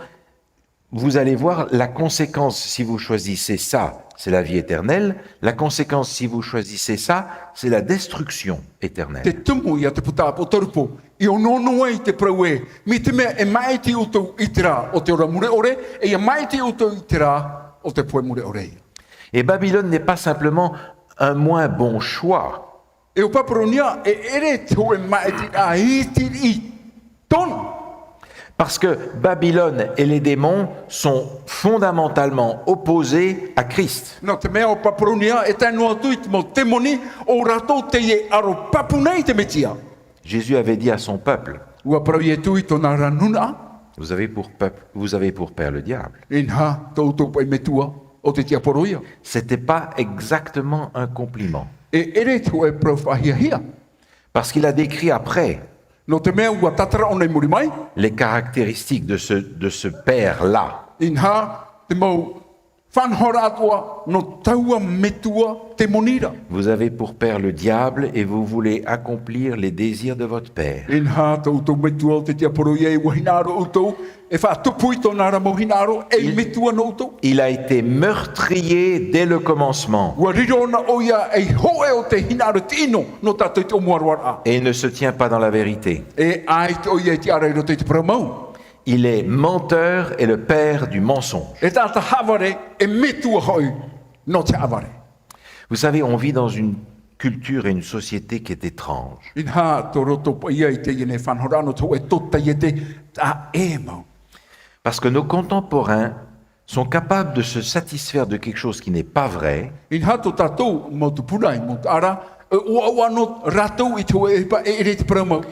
vous allez voir la conséquence si vous choisissez ça, c'est la vie éternelle. La conséquence si vous choisissez ça, c'est la destruction Te éternelle. tumu ia te puta po torupo, i o nono e te praue, mi te mea e mai te utou i te rā o te ora mure ore, e ia mai te utou i te rā o te poe mure ore. Et Babylone n'est pas simplement un moins bon choix. E o paparonia e ere te hoe mai te a hiti i tono. Parce que Babylone et les démons sont fondamentalement opposés à Christ. No te mea o paparonia e tai noa tui te mo te moni o rato te ie aro papunei te metia. Jésus avait dit à son peuple, Ua parau e tui tona ranuna, vous avez pour peuple, vous avez pour père le diable. in ha tautou pai metua o te tia poroia. C'était pas exactement un compliment. E ere te hoe profahia hia. Parce qu'il a décrit après No te mea ua tatara o nei muri mai, les caractéristiques de ce père-là. in ha te mau whanhora atua no taua metua te monira. Vous avez pour père le diable et vous voulez accomplir les désirs de votre père. In ha tautou metua o te tia poroia e wahinaro utou, e whaatupui tōna ra mohinaro e metua no utou. Il a été meurtrier dès le commencement Ua rirona o ia e hoe o te hinaro tino no tātou te omuaruara. et il ne se tient pas dans la vérité. E ai te o ia te ara i roto i te paramau. Il est menteur et le père du mensonge. E tāta havare e metua hoi no te avare. Vous savez, on vit dans une culture et une société qui est étrange. In ha tō roto pa ia i te iene whanhorano tō e tota i te tā e mau. Parce que nos contemporains sont capables de se satisfaire de quelque chose qui n'est pas vrai, In ha tō tātou mo tu punai mo te ara, e ua no ratou i tō e pa e ere te paramau.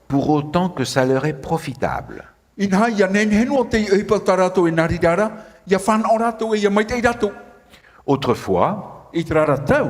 pour autant que ça leur est profitable. In ha ia nenhenu o te e pa tā ratou e narirara, ia whanau ratou e ia mai te ratou. Autrefois, I te rara tau,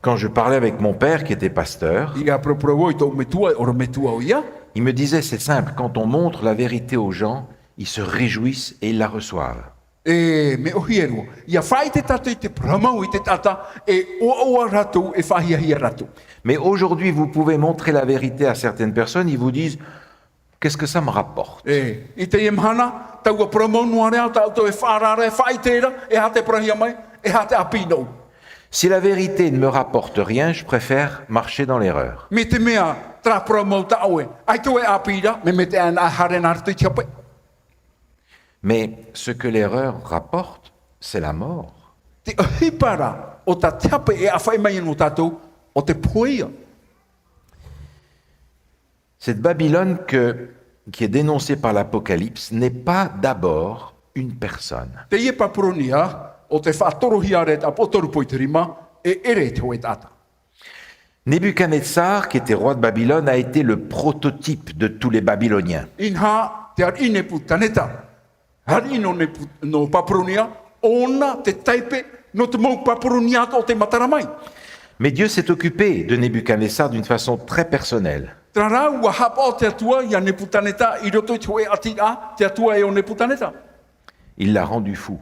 quand je parlais avec mon père qui était pasteur, i a propro i tō metua o ra metua o ia, il me disait c'est simple, quand on montre la vérité aux gens, ils se réjouissent et ils la reçoivent. e me o hierua. Ia whai te tata i te paramau i te tata, e oa ratou e whahia hia ratou. Mais aujourd'hui, vous pouvez montrer la vérité à certaines personnes, ils vous disent qu'est-ce que ça me rapporte? E, i te imhana, taua paramau noa rea, tau e wharara, e whai tera, e ha te prahia mai, e ha te apino. Si la vérité ne me rapporte rien, je préfère marcher dans l'erreur. Me te mea, tra paramau tau e, ai tau e apira, me te ana hare nartu i tiape. Mais ce que l'erreur rapporte, c'est la mort. Te hipara o ta tiape e a whai mai no tātou, o te poia. Cette Babylone qui est dénoncée par l'Apocalypse n'est pas d'abord une personne. Te ie papuronia, o te whaatorohia re ta potorupo i te rima, e ere te hoe tata. Nebuchadnezzar, qui était roi de Babylone, a été le prototype de tous les Babyloniens. In ha, te ar ine putaneta. Har ino no papuronia, ona te taipe, no te mau papuronia o te mataramai. Mais Dieu s'est occupé de Nebuchadnezzar d'une façon très personnelle. Trara ua hapa o te atua ia Nebutaneta I roto I te hoe ati a te atua e o Nebutaneta. Il l'a rendu fou.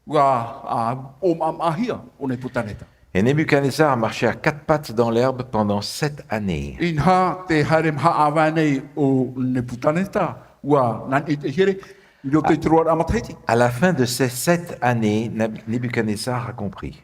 Ua o mamahia o Nebutaneta. Et Nebuchadnezzar a marché à quatre pattes dans l'herbe pendant 7 années. Inha te harem haawanei o Nebutaneta ua nan I te here I roto I te roa amataiti. À la fin de ces 7 années, Nebuchadnezzar a compris.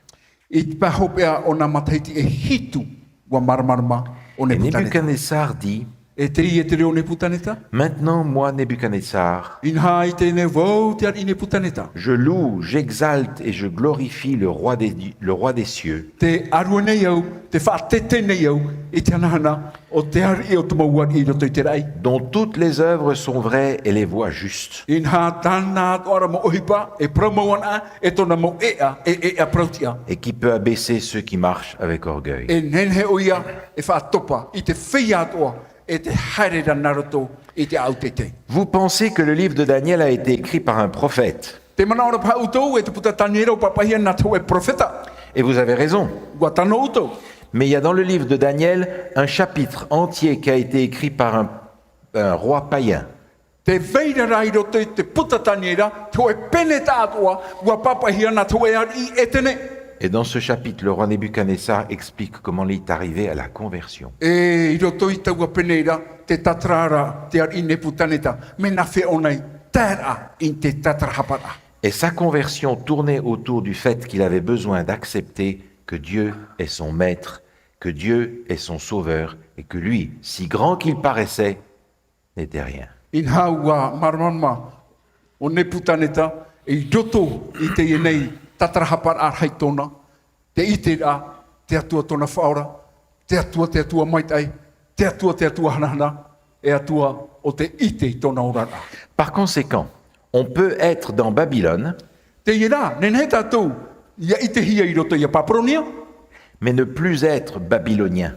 I te pahopea o na mataiti e hitu ua marmarma o Et Nebutaneta. Nebuchadnezzar dit, E te I e te reo Nebutaneta. maintenant moi, Nebuchadnezzar, Inha I te ne vau te ari Nebutaneta. je loue, j'exalte et je glorifie le roi des cieux, Te arua nei au, te whaatete nei au, I te anahana o te ari o te mauan I roto I te rai. dont toutes les œuvres sont vraies et les voies justes. Inha tāna ora mo ohipa, e promauan a, e tona mo ea prautia. Et qui peut abaisser ceux qui marchent avec orgueil. E nenhe o ia, e whaatopa, I te whia atoa, e te haere naroto, I te autete. Vous pensez que le livre de Daniel a été écrit par un prophète, Te mana ora pa utou, e te puta taniera o papahia na tau e profeta. et vous avez raison. Gua tano utou. Mais il y a dans le livre de Daniel un chapitre entier qui a été écrit par un roi païen. Te veira rai roto I te puta taniera, tau e pene tātua, gua papahia na tau e ari e tene. Et dans ce chapitre, le roi Nebuchadnezzar explique comment il est arrivé à la conversion. E I roto I taua peneira, te tatrara, te ari Nebutaneta, me na whe onai, tēra I te tatrahapara. Et sa conversion tournait autour du fait qu'il avait besoin d'accepter que Dieu est son maître, que Dieu est son sauveur, et que lui, si grand qu'il paraissait, n'était rien. Inha ua marmanma, o Nebutaneta, e roto I te ienei, tatrahapara ar haitona, te ite a, te atua tona whaora, te atua maitai, te atua hanahana, e atua o te ite I tona orara. Par conséquent, on peut être dans Babylone, Te ira, nenhe tātou, ia ite hia I roto ia Papronia, mais ne plus être babylonien.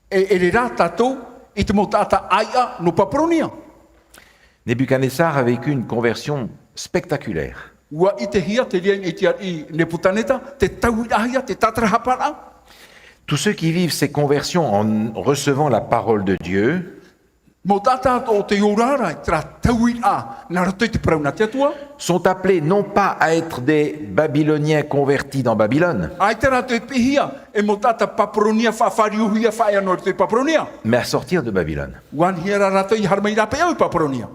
e re rā tātou, I te mo tāta aia no Papronia. Nebuchadnezzar a vécu une conversion spectaculaire. Ua I te hia te riang I te I Nebutaneta, te tauirahia, te tatrahapara. Tous ceux qui vivent ces conversions en recevant la parole de Dieu Mo tāta o te orara, tra tauira, na roto I te prauna te atua. sont appelés non pas à être des Babyloniens convertis dans Babylone, Ai te rā te pihia, e mo tāta Papronia whawhariuhia whaia no te Papronia. mais à sortir de Babylone, Wan hia rato I harmai rape au I Papronia.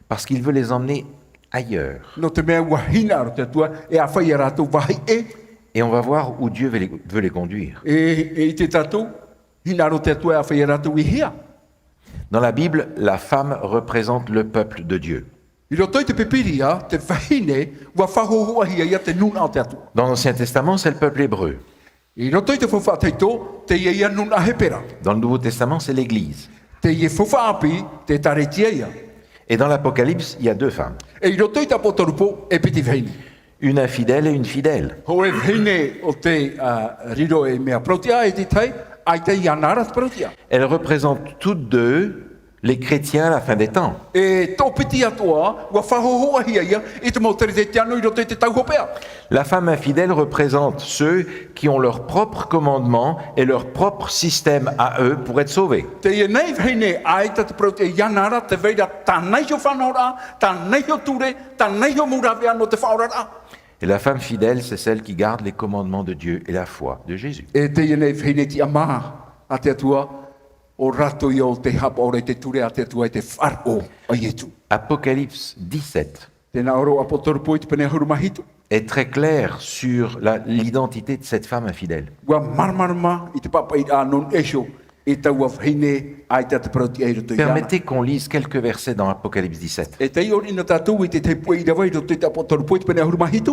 parce qu'il veut les emmener ailleurs. No te mea ua hina ro te atua, e a whaia rato wahi e, Et on va voir où Dieu veut les conduire. I te tātou, hina ro te atua e a whaia rato I hia. Dans la Bible, la femme représente le peuple de Dieu. I roto I te pepiria, te wahine, ua whahohua hia ia te nuna o te atua. Dans l'Ancien Testament, c'est le peuple hébreu. I roto I te whawhateito, te ia nuna hepera. Dans le Nouveau Testament, c'est l'Église. Te ia whawhaapi, te taretia ia. Et dans l'Apocalypse, il y a 2 femmes. E I roto I ta potorupo, e piti vheini. Une infidèle et une fidèle. Ho e vheine o te riro e mea protia e te tai, ai te ianara te protia. Elles représentent toutes deux les chrétiens à la fin des temps. E tō piti atoa, ua whahohua hia ia, I te mautere te tiano I roto I te tauhopea. La femme infidèle représente ceux qui ont leur propre commandement et leur propre système à eux pour être sauvés. Te ia nei vheine ai te protia ianara, te veira tānei ho whanora, tānei ho ture, tānei ho murawea no te whaorara. Et la femme fidèle, c'est celle qui garde les commandements de Dieu et la foi de Jésus. E te ia nei vheine ti amaha, a te atua, o rato I o te hapa ore te ture a te atua e te wharo a Ietu. Apocalypse 17 Tēnā oro apotorupo I te pene hurumahitu. est très clair sur l'identité de cette femme infidèle. Ua marmarama I te papa I anon esho, e taua vheine ai te proti e roto I ana. Permettez qu'on lise quelques versets dans Apocalypse 17. E te iori na tātou I te te pui I rawa I roto I te apotorupo I te pene hurumahitu.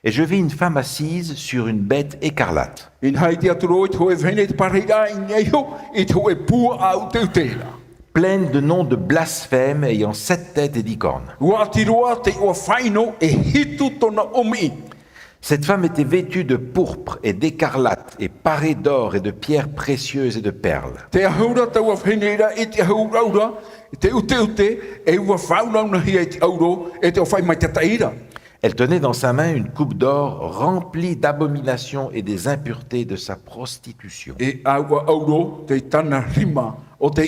Et je vis une femme assise sur une bête écarlate. In hai te aturo I te hoe vheine te pareira I neho, I te hoe pua au te utera. Pleine de noms de blasphème, ayant 7 têtes et 10 cornes. Ua atiroa te ua whaino e hitu tona omi. Cette femme était vêtue de pourpre et d'écarlate et parée d'or et de pierres précieuses et de perles. Te ahura taua wheneira I te ahuraura, te ute, e ua whaurauna hia I te auro, e te o whai mai te taira. Elle tenait dans sa main une coupe d'or remplie d'abominations et des impuretés de sa prostitution. E aua auro te tana rima o te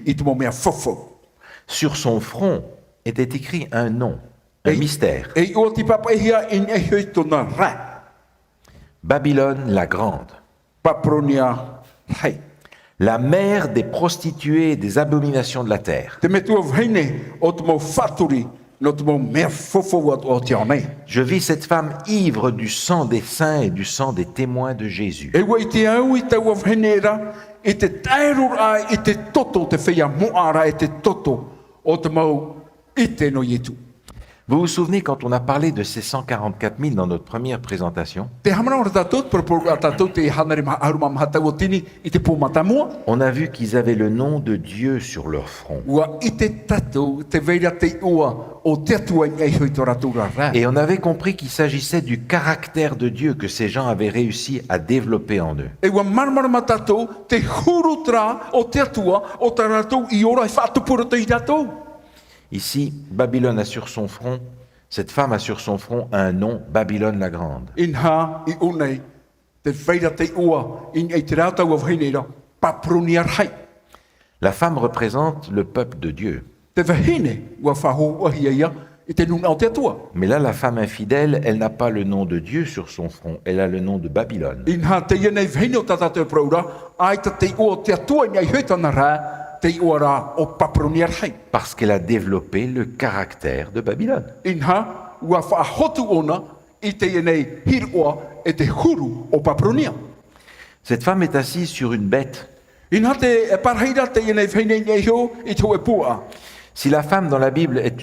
I te mo mea fofo. Sur son front était écrit un nom, un mystère. E o te papahia in e hoi tona ra. Babylone la grande, Papronia hai. la mère des prostituées et des abominations de la terre. Te metua vheine o te mo faturi no te mo mea fofo o te aonei. Je vis cette femme ivre du sang des saints et du sang des témoins de Jésus. E wai te au I taua vheine ra, I te tairura I te toto te whea moara e te toto o te mau I te no yetu. Vous vous souvenez quand on a parlé de ces 144 000 dans notre première présentation, Te hamana o te tatou, pero a tatou te hanare ma aruma mahatau o tini I te pōmatamua. on a vu qu'ils avaient le nom de Dieu sur leur front. Ua I te tatou, te veira te ua o te atua I ei hoi tora tura ra. Et on avait compris qu'il s'agissait du caractère de Dieu que ces gens avaient réussi à développer en eux. E ua marmara ma tatou, te huru tra o te atua o ta ratou I ora I whaatupura te I tatou. Ici, Babylone a sur son front, cette femme a sur son front un nom, Babylone la grande. Inha I unei, te veira te ua, in ei te rātau a whainera, papruniar hai. La femme représente le peuple de Dieu. Te wahine, ua whaho ahia ia, I te nuna o te atua. Mais là, la femme infidèle, elle n'a pas le nom de Dieu sur son front, elle a le nom de Babylone. Inha te ienei whaine o tata praura, ai ta te ua o te atua I ei hoitana rā, te ua rā o papruniar hai. Parce qu'elle a développé le caractère de Babylone. Inha, ua whaahotu ona, I te ienei hiroa e te huru o papronia. Cette femme est assise sur une bête. Inha te parheira te ienei whaine nei hio I te hoe pua. Si la femme dans la Bible est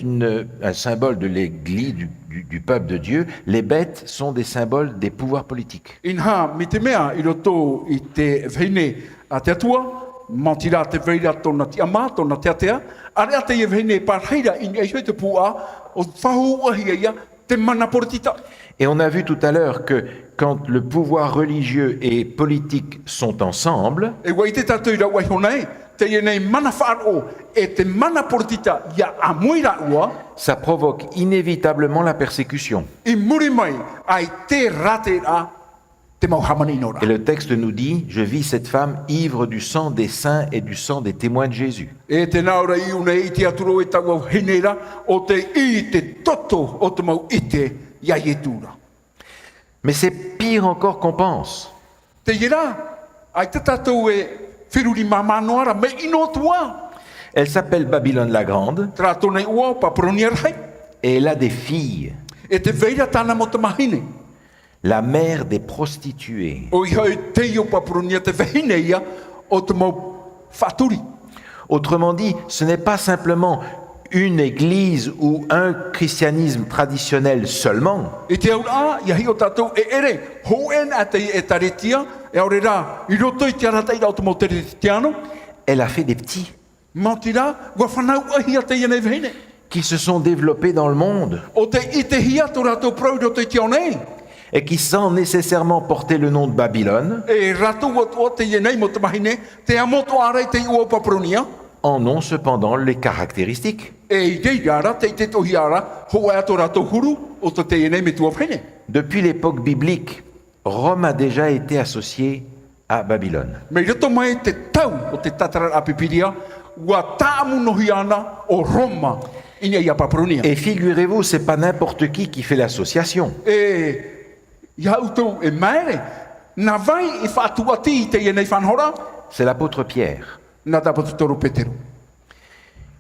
un symbole de l'église, du peuple de Dieu, les bêtes sont des symboles des pouvoirs politiques. Inha, mi te mea, I roto I te whaine a te atua, Matira te veira tona te ama, tona te atea, are ate I whaine parheira I nei hoi te pua, o whahu ahia ia, te mana portita. Et on a vu tout à l'heure que quand le pouvoir religieux et politique sont ensemble, E wai te tatou I rau ai honei, te ienei mana whaaro e te mana portita ia a moira ua, ça provoque inévitablement la persécution. I muri mai ai te rate a te mau hamani inora. Et le texte nous dit, je vis cette femme ivre du sang des saints et du sang des témoins de Jésus. E te naura I une I te aturo e tau au hinera o te I te toto o te mau ite ia ietura. Mais c'est pire encore qu'on pense. Te ira, ai te tatou e whiruri mamanoara me ino tua. Elle s'appelle Babylone la grande Tratone ua pa pronier hai. et elle a des filles, E te veira tana mo te mahine. la mère des prostituées. O I hoi te io pa pronier te vehine ia o te mau faturi. Autrement dit, ce n'est pas simplement une église ou un christianisme traditionnel seulement. I te aura, ia hi o tatou e ere, hoen a te e taretia, e aure rā, I roto I te arata I rau te mau teretiano, Elle a fait des petits mauti rā, ua whanau ahi a te ienei vehine. qui se sont développés dans le monde O te I te hia tō rātou prau roto I te aonei. et qui sans nécessairement porter le nom de Babylone, E rātou o te ienei mo te mahine, te amoto arai te ua papronia, en ont cependant les caractéristiques. e I te iara, te te tohi ara, hoa tō rātou huru, o te ienei me tua vehine. Depuis l'époque biblique, Rome a déjà été associée à Babylone. Me roto mai te tau o te tatara apipiria, ua tāmu nohi ana o Roma, ina ia papronia. Et figurez-vous, c'est pas n'importe qui fait l'association. E ia utou e maere, na vai I whaatuati I te ienei whanhora, C'est l'apôtre Pierre na tapatu toru Petero.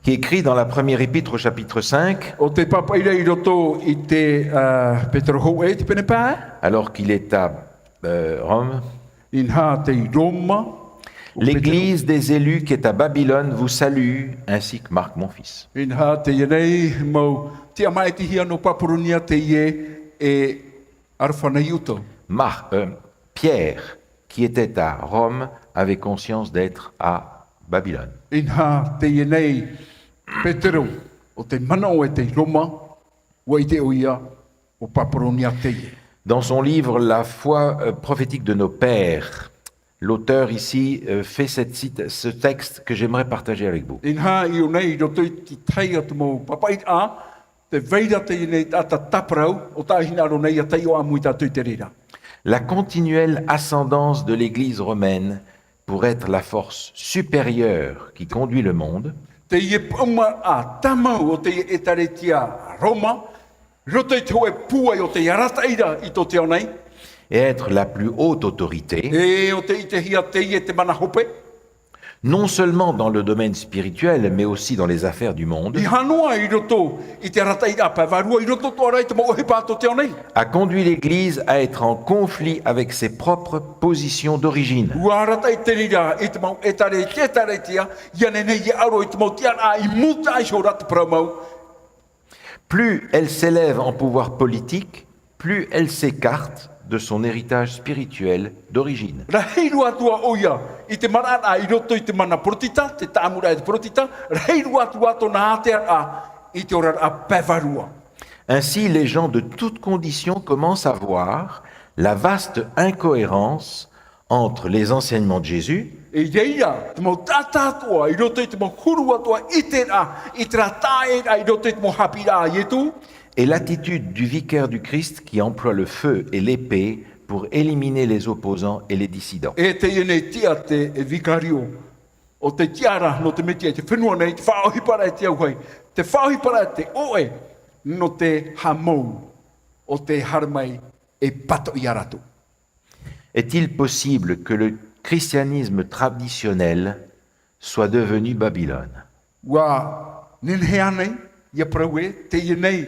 qui écrit dans la première épître au chapitre 5, O te papaira I roto I te Petero hou e te pene pā, alors qu'il est à Rome. inha te I Roma, o L'église des élus qui est à Babylone vous salue, ainsi que Marc, mon fils. Petero. Inha te ienei mau, te amai te hia no papurunia te ie e arwhanei uto. Pierre, qui était à Rome, avait conscience d'être à Babylone. Inha te ienei Petero, o te mana o e te Roma, wa I te oia o papurunia te ie. Dans son livre La foi prophétique de nos pères, l'auteur ici fait ce texte que j'aimerais partager avec vous. Inha I o nei roto I ti tai atu mo papai a, Te veira te nei tata taprau, o tāhinaro nei a te o amui tātou te rira. La continuelle ascendance de l'Église romaine pour être la force supérieure qui conduit le monde Te ie pauma a tamau o te e taretia Roma, roto i te hoe pua o te arataira i tō te au nei, et être la plus haute autorité, e o te i te hia te ie te mana hope, non seulement dans le domaine spirituel, mais aussi dans les affaires du monde, i hanoa i roto i te arataira pavarua, i roto tō rei te mo ohe pāto te au nei. a conduit l'Église à être en conflit avec ses propres positions d'origine. Ua arata i te rira i te mau e taretia, ia nei i aro i te mau tiara a i muta ai so rata praumau. Plus elle s'élève en pouvoir politique, plus elle s'écarte de son héritage spirituel d'origine. Raheiru atua oia, i te marana i roto i te mana protita, te tāmura e te protita, raheiru atua tōna atea a, i te ora a pevarua. Ainsi, les gens de toutes conditions commencent à voir la vaste incohérence entre les enseignements de Jésus E reira, te mau tātātua, i roto i te mau huru atua i te rā, i te rā tāera, i roto i te mau hapira i etu, et l'attitude du vicaire du Christ qui emploie le feu et l'épée pour éliminer les opposants et les dissidents. e te ene tia te e vikario, o te tiara no te metia, te whenua nei, te whaohipara e te auhei, te whaohipara e te oe, no te hamou, o te haramai e pato i aratu. Est-il possible que le christianisme traditionnel soit devenu Babylone? Wa ninhea nei, ia praue, te ie nei,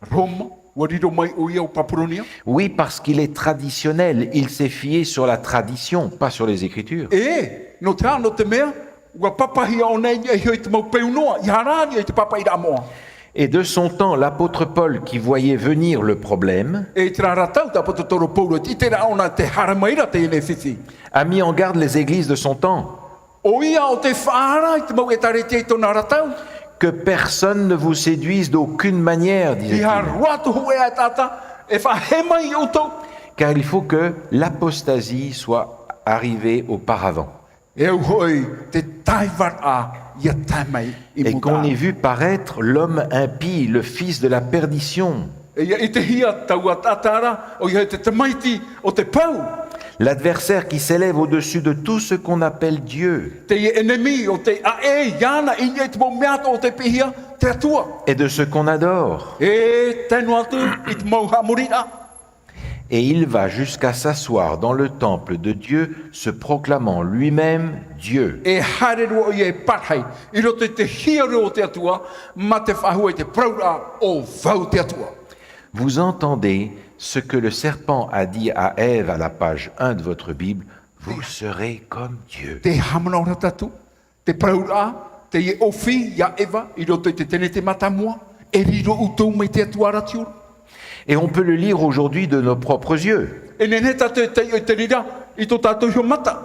Roma, wa riro mai o ia o Papuronia. Oui, parce qu'il est traditionnel, il s'est fié sur la tradition, pas sur les Écritures. E, no te no te mea, wa papahia o nei, e hoi te mau peunoa, i harani e te papai ramoa. Et de son temps, l'apôtre Paul, qui voyait venir le problème, E te rāratau, ta pototoro Paulo, i te raona te haramaira te ene whiwhi. a mis en garde les églises de son temps, O ia o te whaara, i te mau e tarete i tōna ratau, que personne ne vous séduise d'aucune manière, i disait-il, haruatu hoe a tata, e whahema i utou. car il faut que l'apostasie soit arrivée auparavant, E au hoi, te taiwar a, ia taimai i et qu'on ait muta. vu paraître l'homme impie, le fils de la perdition. E ia i te hia tau a tatara, o ia te tamaiti o te pau. L'adversaire qui s'élève au-dessus de tout ce qu'on appelle Dieu Te ie enemi o te a e, iana, i ia i te mau meato o te pihia, te atua. et de ce qu'on adore. E tenu atu, i te mau hamurina. Et il va jusqu'à s'asseoir dans le temple de Dieu, se proclamant lui-même Dieu. E hareru o ie parhai, i roto i te hiaru o te atua, ma te whahua i te praura o vau te atua. Vous entendez ce que le serpent a dit à Ève à la page 1 de votre Bible, vous serez comme Dieu. Te hamana o ratatu, te praura, te ie ofi, ia eva, i roto i te tene te matamua, e riro utou me te atua ratiuru. Et on peut le lire aujourd'hui de nos propres yeux. E nene tatu te i te rira, i tō tātou hio mata.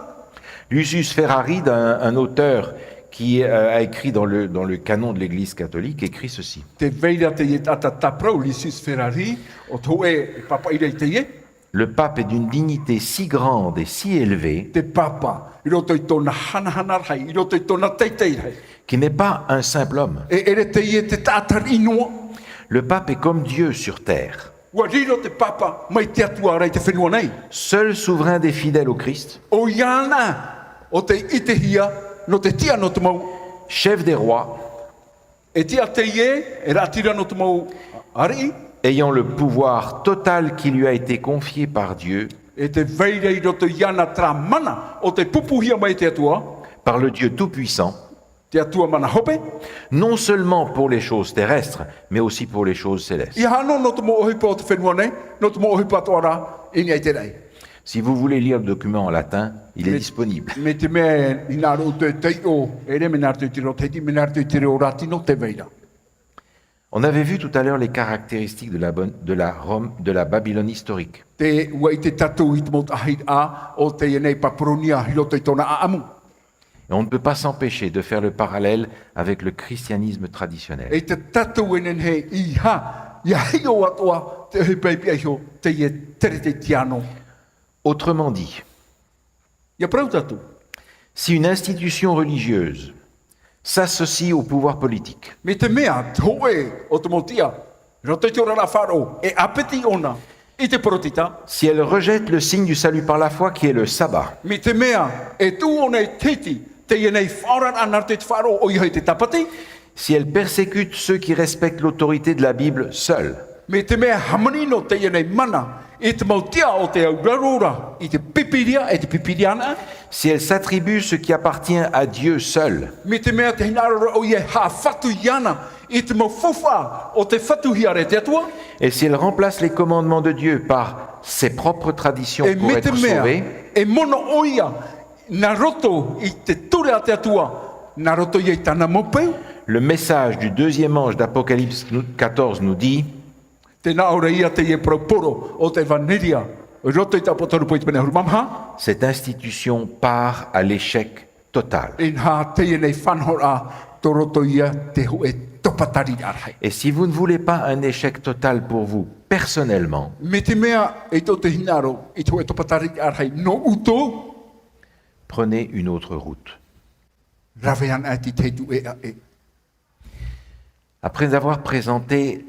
Lucius Ferrari, un auteur qui a écrit dans le canon de l'Église catholique, écrit ceci. Te veira te i tata taprau, Lysis Ferrari, o tō e papa ira i te ie, Le pape est d'une dignité si grande et si élevée te papa, i roto i tōna hanahana rai, i roto i tōna teitei rai. qu'il n'est pas un simple homme. E ere te ie te tātar inua, Le pape est comme Dieu sur terre, ua riro te papa, mai te atua rai te whenua nei. seul souverain des fidèles au Christ, O iana, o te ite hia, no te tia no te mau, chef des rois, e tia te ie, e ratira no te mau ari, ayant le pouvoir total qui lui a été confié par Dieu, e te veire i roto iana tra mana, o te pupuhia mai te atua, par le Dieu Tout-Puissant, te atua mana hope, non seulement pour les choses terrestres, mais aussi pour les choses célestes. i hano no te mo ohipa o te whenua nei, no te mo ohipa toara, i nei te rei. Si vous voulez lire le document en latin, il est disponible. Me te mea i nā ro te tei o, e re me nā te tiro, te ti me nā te tiro rati no te veira. On avait vu tout à l'heure les caractéristiques de la Babylone historique. Te ua i te tatu i te mot ahit a, o te nei papuronia, hi roto i tōna a amu. Et on ne peut pas s'empêcher de faire le parallèle avec le christianisme traditionnel. E te tatu e nen he i ha, ia hei o atoa, te hui peipi aiho, te ie tere te tiano. Autrement dit, Ia prau tatu. si une institution religieuse s'associe au pouvoir politique Me te mea, toe o te motia, Roto te ora la wharo, e apeti ona, i te porotita, si elle rejette le signe du salut par la foi qui est le sabbat, mi te mea, e tu ona e titi, te ienei whaoran anar te wharo o iho te tapati, si elle persécute ceux qui respectent l'autorité de la Bible seule, me te mea hamanino te ienei mana, e te mautia o te aurarora, i te pipiria e te pipiriana, si elle s'attribue ce qui appartient à Dieu seul, me te mea te hinarora o ie ha whatu iana, i te maufufa o te whatu hiare te atua, et si elle remplace les commandements de Dieu par ses propres traditions e pour me te être mea, sauvée, e mono oia, na roto i te ture a te atua, na roto i tana mopeu, le message du deuxième ange d'Apocalypse 14 nous dit: te na ora ia te ie proporo o te vaneria, roto i tapotoru po i te pene hurumamha, cette institution part à l'échec total. in ha te ie nei whanhora, to roto ia te hu e topatari arhai. Et si vous ne voulez pas un échec total pour vous personnellement, Me te mea e to te hinaro, i to e topatari arhai, no uto, prenez une autre route. ravean ati te tu e a e. Après avoir présenté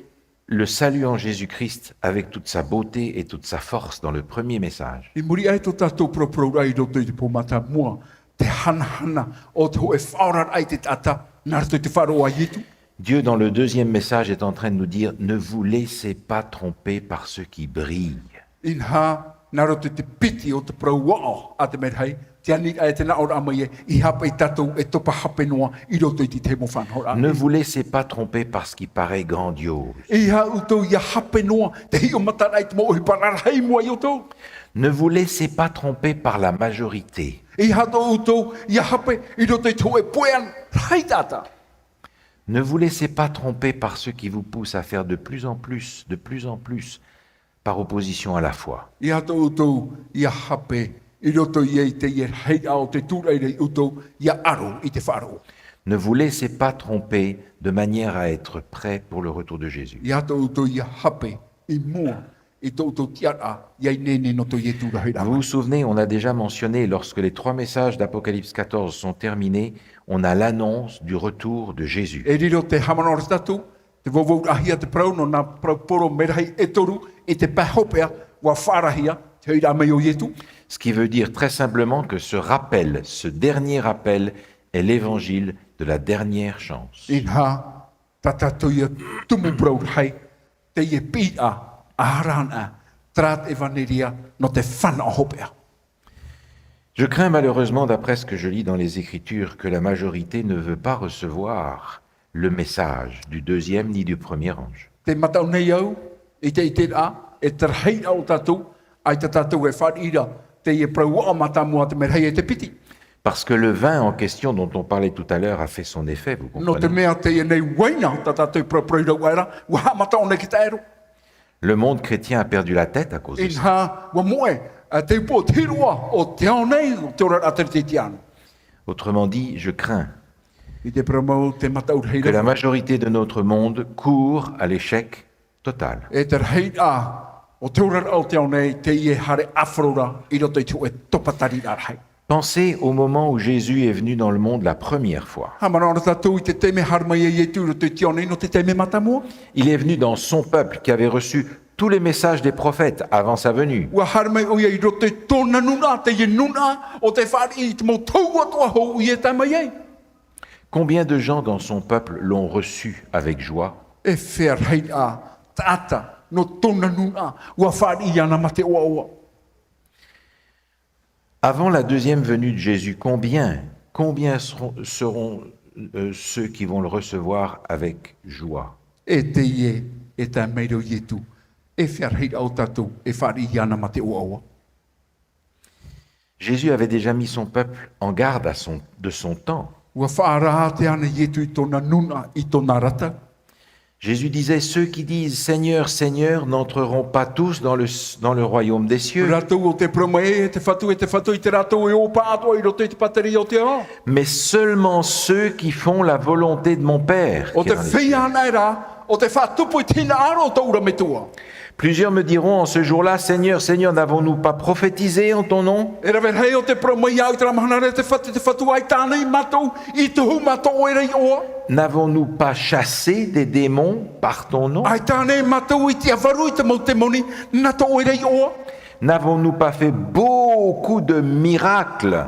le salut en Jésus-Christ avec toute sa beauté et toute sa force dans le premier message, I muri ai to tatou propro ai roto i te pomata mua, te hana o te ho e whaoran ai te tata, narto te wharo a yitu. Dieu dans le deuxième message est en train de nous dire: ne vous laissez pas tromper par ceux qui brillent. In ha, naroto te piti o te prauao a te merhei, te ani ai te naora amaie, i hapa i tatou e topa hapenoa, i roto i te te mo whanhora. Ne vous laissez pas tromper par ce qui paraît grandiose. I ha uto i a hapenoa, te hi o matara i te mo ohi pararhei mua i uto. Ne vous laissez pas tromper par la majorité. I ha to uto, i a hape, i roto i to e poean, rai tata. Ne vous laissez pas tromper par ceux qui vous poussent à faire de plus en plus, par opposition à la foi. I ha to uto, i a hape, i roto i e te i hei ao te tūreire uto, i a aro i te wharo. Ne vous laissez pas tromper de manière à être prêt pour le retour de Jésus. I ha to uto, i a hape, i mua, i to uto tiara, i ai nene no to i e tūreire. Vous vous souvenez, on a déjà mentionné, lorsque les 3 messages d'Apocalypse 14 sont terminés, on a l'annonce du retour de Jésus. E riro te hamanora tatu, te vovou ahia te prau no nā poro merahei e toru, e te pahopea wa wharahia, te hira mei o ietu. Ce qui veut dire très simplement que ce rappel, ce dernier rappel, est l'évangile de la dernière chance. In ha, tatatu ia tumu prau hei, te ie pia, aharana, trat evaneria, no te whana hopea. Je crains malheureusement, d'après ce que je lis dans les Écritures, que la majorité ne veut pas recevoir le message du deuxième ni du premier ange. Te matau nei au, i te a, e te rei au tatu, ai te tatu e wharira, te ie prau o matamua te merhei e te piti. Parce que le vin en question dont on parlait tout à l'heure a fait son effet, vous No te comprenez? mea te ie nei waina, tatatu prau waira, wa matau ne ki te ero. Le monde chrétien a perdu la tête à cause de In ça. ha, wa moe, te po tirua o te ao nei, te ora atere te tiano. Autrement dit, je crains I te promo te matau que la reira. majorité de notre monde court à l'échec total. E te reira, o te ora o te ao nei, te ie hare afrora, i roto i tu e topatari arhei. Pensez au moment où Jésus est venu dans le monde la première fois. Ha manora tatu i te teme harma ie ie tu roto i te ao nei, no te teme matamua. Il est venu dans son peuple qui avait reçu tous les messages des prophètes avant sa venue. Ua harma o ie i roto i tōna nuna, te ie nuna, o te whari i te mo taua toa hou i e tama ie. Combien de gens dans son peuple l'ont reçu avec joie? E whea reira, tata, no tōna nuna, ua whari i ana mate oa oa. Avant la deuxième venue de Jésus, combien seront ceux qui vont le recevoir avec joie? E te ie, e tā meiro i tu, e whea reira o tatu, e whari i ana mate oa oa. Jésus avait déjà mis son peuple en garde de son temps. Ua whaara te ana i tu i tōna nuna, i tōna rata. Jésus disait, ceux qui disent Seigneur, Seigneur n'entreront pas tous dans le royaume des cieux, Ratou o te promo e te whatu i te ratou e o pātua i roto i te pateri o te o. mais seulement ceux qui font la volonté de mon Père. O qui te est dans les cieux. whia nei rā, o te whatupu i tina aro o taura metua. Plusieurs me diront en ce jour-là, Seigneur, Seigneur, n'avons-nous pas prophétisé en ton nom? E rawe hei o te promoi au te ramahana re te whatu ai tānei matou i tuhu matou e rei oa. N'avons-nous pas chassé des démons par ton nom? Ai tānei matou i te avaru i te mau te moni na to e rei oa. N'avons-nous pas fait beaucoup de miracles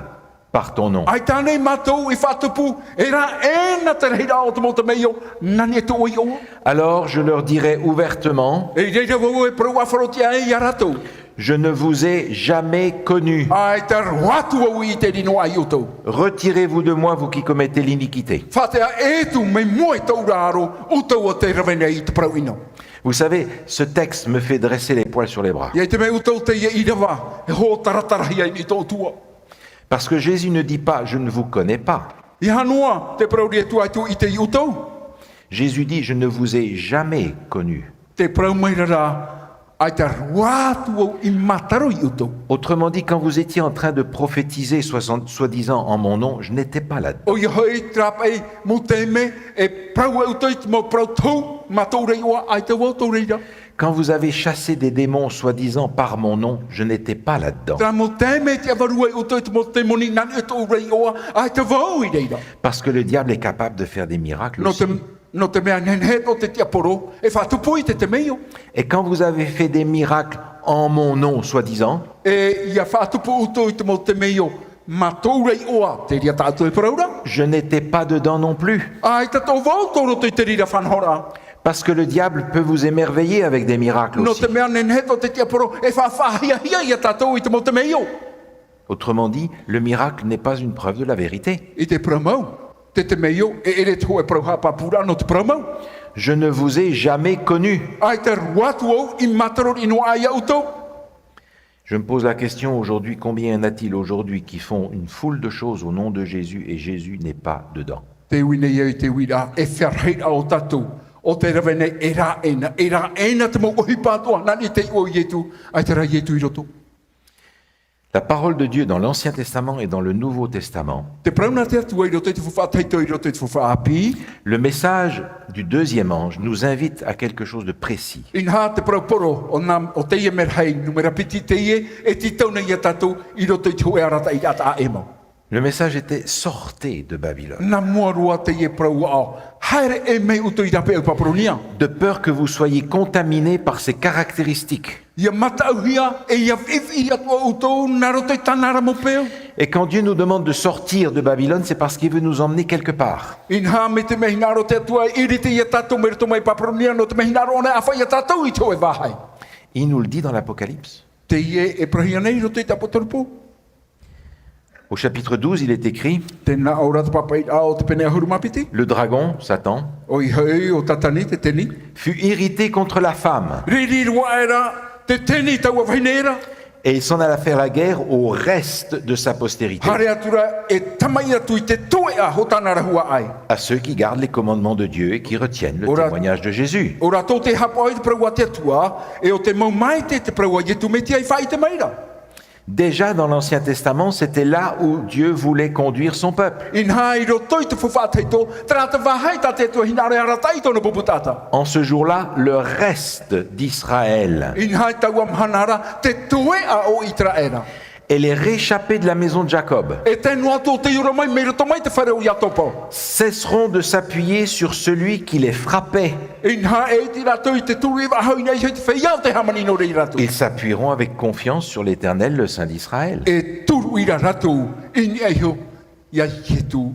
par ton nom? Ai tānei matou i whatupu e rā e na te reira o te mau te meo nani e to i oa. Alors je leur dirai ouvertement, E rei rau e prau awharoti ai i aratou. je ne vous ai jamais connu. Ai te watu au i te rino ai utou. Retirez-vous de moi, vous qui commettez l'iniquité. Whatea e tu me moe tau raro utou o te rawene i te prau ino. Vous savez, ce texte me fait dresser les poils sur les bras. Ia te me utou te ia i rawa e ho taratarahi ai ni tō tua. Parce que Jésus ne dit pas, je ne vous connais pas. I hanua te prau ria tu ai tu i te utou. Jésus dit, je ne vous ai jamais connu. Te prau mai rara ai te watu au i mataro i utou. Autrement dit, quand vous étiez en train de prophétiser soi-disant en mon nom, je n'étais pas là-dedans. O ia hoi trap e mo te me e prau e utou i te mo prau tau matou rei oa ai te watu reira. Quand vous avez chassé des démons soi-disant par mon nom, je n'étais pas là-dedans. Tra mo te me te avaru e utou i te mo te moni nani e tau rei oa ai te wau i reira. Parce que le diable est capable de faire des miracles No aussi. no te mea nenhe o te tia poro e whatupu i te te meo. Et quand vous avez fait des miracles en mon nom, soi-disant, E ia whatupu utou i te mo te meo matou rei oa te ria tātou e paraura. je n'étais pas dedans non plus. Ai ta tau wau toro te te rira whanhora. Parce que le diable peut vous émerveiller avec des miracles No aussi. te mea nenhe o te tia poro e whawhahia hia ia tātou i te mo te meo. Autrement dit, le miracle n'est pas une preuve de la vérité. I te pramau. Te meo e ere tō e prauhapa pura no te pramau. Je ne vous ai jamais connu. Ai te ruatu au i mataro i no ai auto. Je me pose la question aujourd'hui, combien y en a-t-il aujourd'hui qui font une foule de choses au nom de Jésus et Jésus n'est pas dedans? Te wine ia i te wira e whiarheira o tātou. O te rawene e rā ena te mo ohi pātua. Nani te o ietu, ai te rā ietu i roto. La parole de Dieu dans l'Ancien Testament et dans le Nouveau Testament, Te prauna te atua i roto i te whawhataito i roto i te whawhaapi. le message du deuxième ange nous invite à quelque chose de précis. Inha te prauporo o te ia merhei numera piti te ie e ti tauna ia tātou i roto i te hoe arata i ata a emo. Le message était sortez de Babylone, Nā mua rua te ie prau ao. Haere e mei uto i rape au papronia. de peur que vous soyez contaminés par ses caractéristiques. Ia matauhia e ia vivi atua uto nā roto i tanara mo peo. Et quand Dieu nous demande de sortir de Babylone, c'est parce qu'il veut nous emmener quelque part. Inha me te mehinaro te atua iri te ia tātou me roto mai papronia no te mehinaro ona a whai a tātou i tō e wahai. Il nous le dit dans l'Apocalypse. Te ie e prahia nei roto i tapotorpo. Au chapitre 12, il est écrit, Tēnā aura te papai ao te pene ahurumapiti. le dragon, Satan, O i hei o tatani te teni. fut irrité contre la femme, Riri rua era te teni tau a whainera. et il s'en alla faire la guerre au reste de sa postérité, Hare atura e tamai atu i te toe a hotanara hua ai. à ceux qui gardent les commandements de Dieu et qui retiennent le Ora- témoignage de Jésus. Ora tō te hapa ai te praua te atua e o te mau mai te praua i tu me te ai whai te maira. Déjà dans l'Ancien Testament, c'était là où Dieu voulait conduire son peuple. Inha i roto i te whawhataito, trata wahai ta te atua hinare arataito no puputata. En ce jour-là, le reste d'Israël Inha i taua mhanara te toe a o Israela. et les réchappés de la maison de Jacob E tēnu atu te iura mai, me roto mai te whare o iatopo. cesseront de s'appuyer sur celui qui les frappait. Inha e ti rato i te turi wa hau nei te whaiau te hamani no rei rato. Ils s'appuieront avec confiance sur l'Éternel, le Saint d'Israël. E turu ira rato, ini eho, ia hietu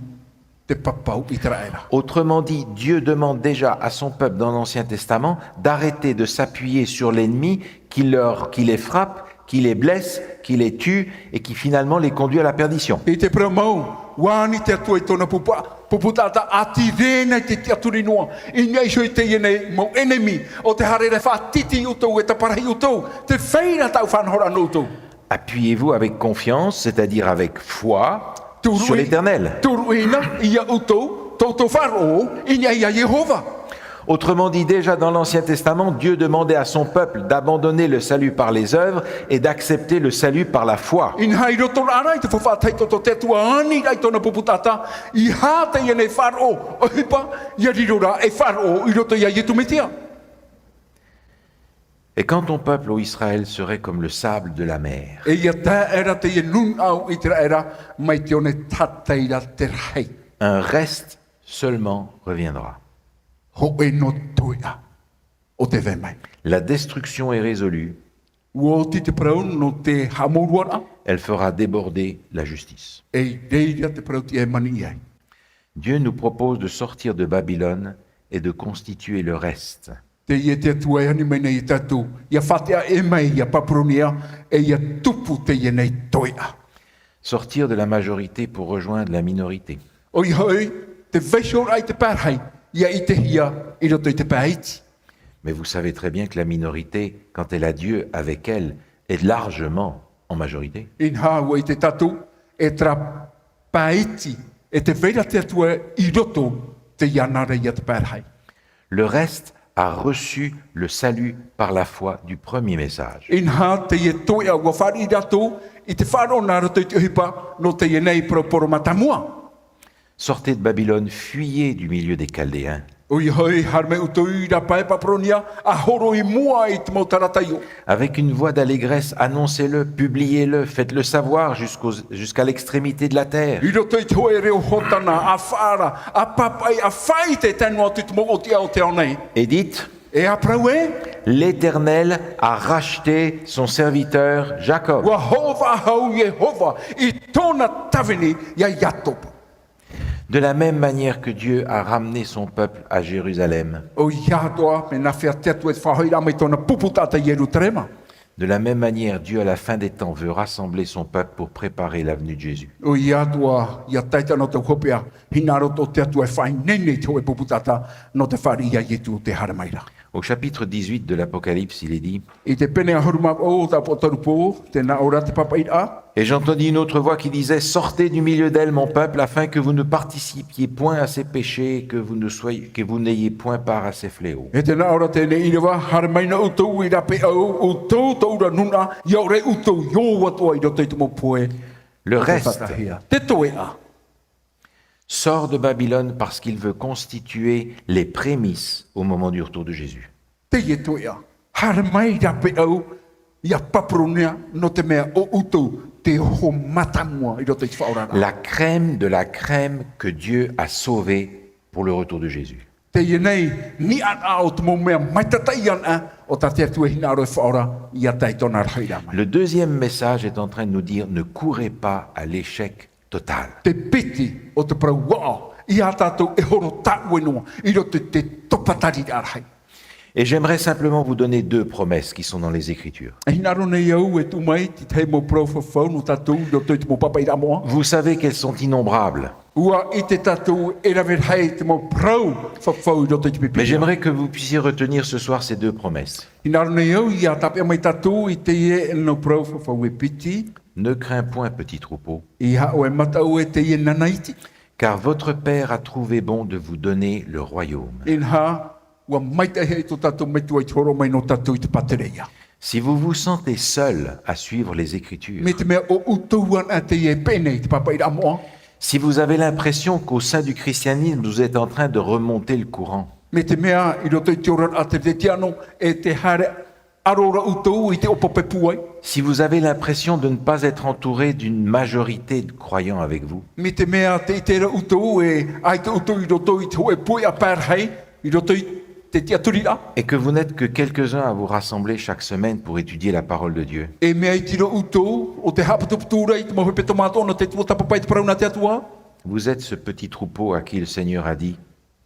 te papau Israela. Autrement dit, Dieu demande déjà à son peuple dans l'Ancien Testament d'arrêter de s'appuyer sur l'ennemi qui les frappe, qui les blesse, qui les tue et qui finalement les conduit à la perdition. I te pramau, wani te atua i tōna puputata, ati rena i te te aturi noa. I nei soi te iene mo enemy, o te harere whaatiti utou e te parahi utou, te whaira tau whanhora no utou. Appuyez-vous avec confiance, c'est-à-dire avec foi, sur l'Éternel. Turu ina, ia utou, tōtou wharo, i nei ia Jehova. Autrement dit, déjà dans l'Ancien Testament, Dieu demandait à son peuple d'abandonner le salut par les œuvres et d'accepter le salut par la foi. In hai roto rara i te whawhataito to te atua ani rai tōna puputata, i hata iene wharo, o hipa, ia rirora e wharo, i roto ia ietu metia. Et quand ton peuple, ô Israël, serait comme le sable de la mer, E ia tā era te ia nun au i te era mai te one tateira te rei. un reste seulement reviendra. Ho e no toia o te vemai. La destruction est résolue, Ua ti te prau no te hamuruara elle fera déborder la justice. e reiria te prau ti e mani iai. Dieu nous propose de sortir de Babylone et de constituer le reste. Te ia te atua e hani mai nei tatu. Ia whatea e mai ia papronia e ia tupu te ia nei toia. Sortir de la majorité pour rejoindre la minorité. Oi hoi, te veishor ai te pērhei. Ia i te hia i roto i te pēhiti. Mais vous savez très bien que la minorité, quand elle a Dieu avec elle, est largement en majorité. In hawa i te tatu e tra pēhiti e te veira te atua i roto te ianare ia te pērhei. Le reste a reçu le salut par la foi du premier message. In ha te ia toia ua whari i rato i te whanona roto i te hipa no te ia nei proporo matamua. Sortez de Babylone, fuyez du milieu des Chaldéens. Oi hoi, harme uto i ra pae papronia, a horo i mua i te motarataio. Avec une voix d'allégresse, annoncez-le, publiez-le, faites-le savoir jusqu'à l'extrémité de la terre. I roto i te hoe reo hotana, a whara, a papai, a whai te tenu atu te mo o te ao te ao nei. Et dites, E a prau e, l'Éternel a racheté son serviteur Jacob. ua hova hau Yehova, i tōna tawini ia iatopa. De la même manière que Dieu a ramené son peuple à Jérusalem, O iatoa, me na whia te atu e whahoira me tōna puputata Yerutrema. de la même manière, Dieu à la fin des temps veut rassembler son peuple pour préparer l'avenue de Jésus. O iatoa, ia taita no te hopea, hina roto te atu e whai nene te hoe puputata no te whari ia Yetu te haramaira. Au chapitre 18 de l'Apocalypse, il est dit, I te pene a horuma o ta potarupo, te na ora te papaira. « Et j'entendis une autre voix qui disait, sortez du milieu d'elle, mon peuple, afin que vous ne participiez point à ses péchés, que vous n'ayez point part à ses fléaux. E te na ora tēne i rewa, haramaina utou i rape au, utou taura nuna, iau re utou yo atua i roto i te mopoe. Le reste Te toea. sort de Babylone parce qu'il veut constituer les prémices au moment du retour de Jésus. Te ie toea. Haramai rape au, ia papronia no te mea o utou, te ho matamua i roto i te whaorara. La crème de la crème que Dieu a sauvée pour le retour de Jésus. Te ie nei, ni an a o te mo mea maitatai an a, o ta te atu e hina aro e whaora, ia tai tona raira mai. Le deuxième message est en train de nous dire, ne courez pas à l'échec total. Te piti o te prau wao, i a tātou e horo tāu enoa, i roto te topatari arhai. Et j'aimerais simplement vous donner deux promesses qui sont dans les Écritures. E hina ro nei au e tu mai, ti te mo prau whawhau no tātou, i roto i te mo papaira moa. Vous savez qu'elles sont innombrables, Ua i te tātou e rawe hei te mo prau whawhau i roto i te mais pipi. j'aimerais que vous puissiez retenir ce soir ces deux promesses. Hina ro nei au, i a tapia mai tātou, i te e no prau whawhau e piti, Ne crains point, petit troupeau, i ha o e matau e te e nanaiti. car votre Père a trouvé bon de vous donner le royaume. In ha, ua maita hei to tātou me tua i te horo mai no tātou i te patereia. Si vous vous sentez seul à suivre les Écritures, Me te mea o utouan a te e pene i te papaira moa. si vous avez l'impression qu'au sein du christianisme, vous êtes en train de remonter le courant, Me te mea i roto i te ora a te tiano e te hare arora utou i te opope puai. si vous avez l'impression de ne pas être entouré d'une majorité de croyants avec vous, Me te mea te itera utou e ai te utou i roto i te hoe pui a pērhei i roto i te tiaturira. et que vous n'êtes que quelques-uns à vous rassembler chaque semaine pour étudier la parole de Dieu, E mea i tiro utou o te hapatuputura i te mohepe tomato no te tuatapapai te parauna te atua. vous êtes ce petit troupeau à qui le Seigneur a dit,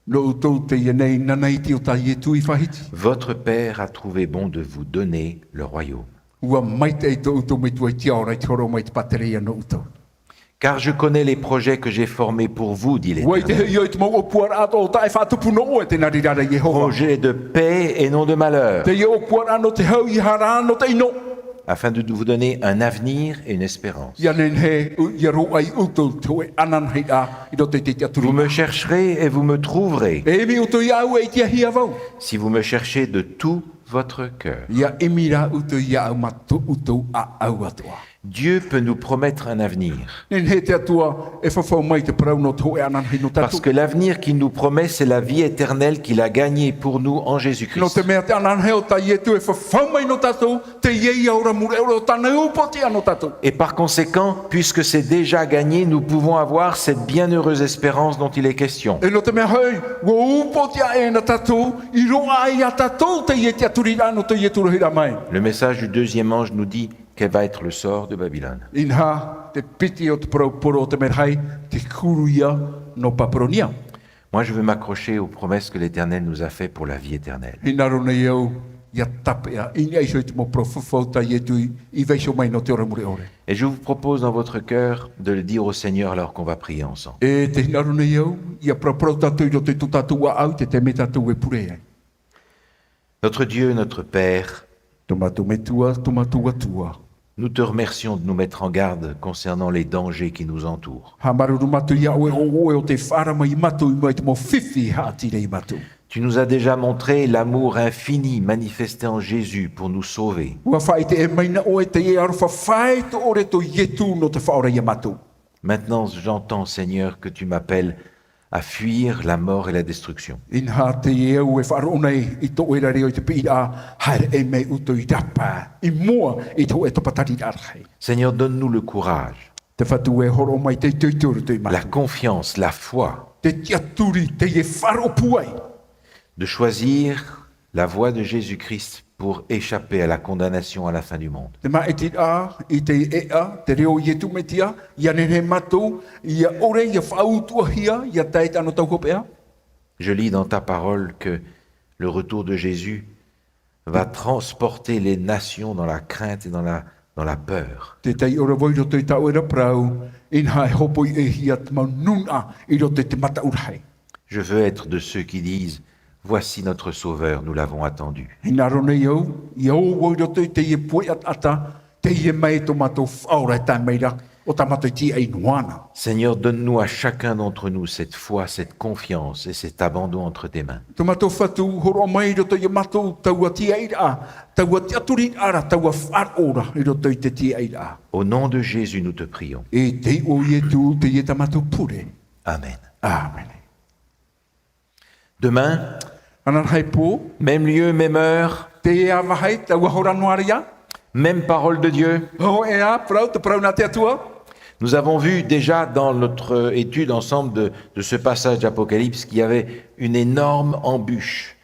No utou te ienei nanaiti o ta ietu i whahiti. votre Père a trouvé bon de vous donner le royaume. Ua maite i te utou me tua i te aora i te horo mai te patereia no utou. Car je connais les projets que j'ai formés pour vous, dit Wai te l'Éternel. hei i te mau o puara ato o tae whatupu no e te narirara Yehova. Projets de paix et non de malheur, Te ia o puara no te hau i hara no te ino. afin de vous donner un avenir et une espérance. Ia nen he, ia ro ai utou te hoe anan hei a, i roto i te Vous tiaturu. me chercherez et vous me trouverez, E mi utou ia au e tia hia vau. si vous me cherchez de tout votre cœur. Ia emira utou ia au matu utou a au atua. Dieu peut nous promettre un avenir. Nen he te atua e whawhau mai te parau no tō e anan hei no Parce tātou. que l'avenir qu'il nous promet, c'est la vie éternelle qu'il a gagnée pour nous en No Jésus-Christ. te mea te anan heo ta ietu e whawhau mai no tātou, te iei aura mure ora o tāna upo te ano tātou. Et par conséquent, puisque c'est déjà gagné, nous pouvons avoir cette bienheureuse espérance dont il est question. E no te mea hei, wo upo te a e na tātou, i roa ai a tātou te ie te aturi ano te ietu rohira mai. Le message du deuxième ange nous dit quel va être le sort de Babylone. Inha te piti o te poro o te merhai, te kuruia no papronia. Moi, je veux m'accrocher aux promesses que l'Éternel nous a faites pour la vie éternelle. Inaro nei au, ia tapea, ini aiso i te mo profufau ta ietu i veiso mai no te ora mure ore. Et je vous propose dans votre cœur de le dire au Seigneur alors qu'on va prier ensemble. E te hinaro nei au, ia propro tātou i ro te tu tātou a au, te te me tātou e pure ai. Notre Dieu, notre Père, Tomatu me tua, tomatu atua. nous te remercions de nous mettre en garde concernant les dangers qui nous entourent. Ha maruru matu ia oe o te whara mai matu i mai te mo whiwhi ha atire i matu. Tu nous as déjà montré l'amour infini manifesté en Jésus pour nous sauver. Ua whai te e maina oe te e aruwha whai to ore to ietu no te whaora ia matu. Maintenant, j'entends, Seigneur, que tu m'appelles à fuir la mort et la destruction. In ha te e au e wharo nei i to oera reo i te pi a haere e mei uto i rapa. I mua i to e to patari arhei. Seigneur, donne-nous le courage, Te whatu e horo mai te tuituru te i la matu. confiance, la foi Te tiaturi te e wharo puai. de choisir la voie de Jésus-Christ pour échapper à la condamnation à la fin du monde. Te ma e ti a, i te e a, te reo i e tu me tia, ia nene matu, ia ore, ia whautua hia, ia teit ano tau kopea. Je lis dans ta parole que le retour de Jésus va transporter les nations dans la crainte et dans la peur. Te tei ora voiro te tau era prau, in hai hopo i e hia te mau nuna, i ro te mata urhei. Je veux être de ceux qui disent « Voici notre Sauveur, nous l'avons attendu ». Ina rone iau, i au voiro te e pui ata, te e mai to mato whaura e tā meira, o tā mato i ti ei nuana. Seigneur, donne-nous à chacun d'entre nous cette foi, cette confiance et cet abandon entre tes mains. To mato whatu, horo mai ro te e mato, taua ti ei a, taua ti aturi ara, taua whar ora, i ro te ti ei a. Au nom de Jésus, nous te prions. E te o i e tu, te e tamato pure. Amen. Amen. Demain, Anan hai pō, même lieu, même heure, te e a wahai, taua hora noaria, même parole de Dieu. ho e a, prau, te prau na te atua. Nous avons vu déjà dans notre étude ensemble de ce passage d'Apocalypse qu'il y avait une énorme embûche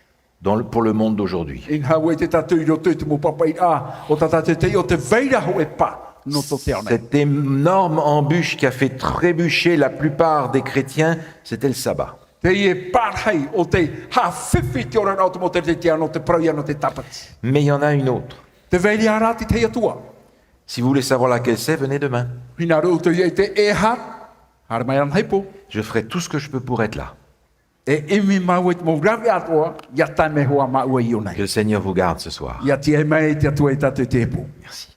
pour le monde d'aujourd'hui. In hawe te tatu i roto i te mo papai a, o tata te te o te veira ho e pa, no to te ana. Cette énorme embûche qui a fait trébucher la plupart des chrétiens, c'était le sabbat. Te e parhei o te ha whiwhi te ora rau te mo te te ano te prau ano te tapati. Mais il y en a une autre. Te veira arati te atua. Si vous voulez savoir laquelle c'est, venez demain. Hina rau te e te e hat, hara mai an haipo. Je ferai tout ce que je peux pour être là. E imi mau e te mo rawi atua, ia tai me hoa mau e ionei. Que le Seigneur vous garde ce soir. Ia ti e mai te atua e tatu te epo. Merci.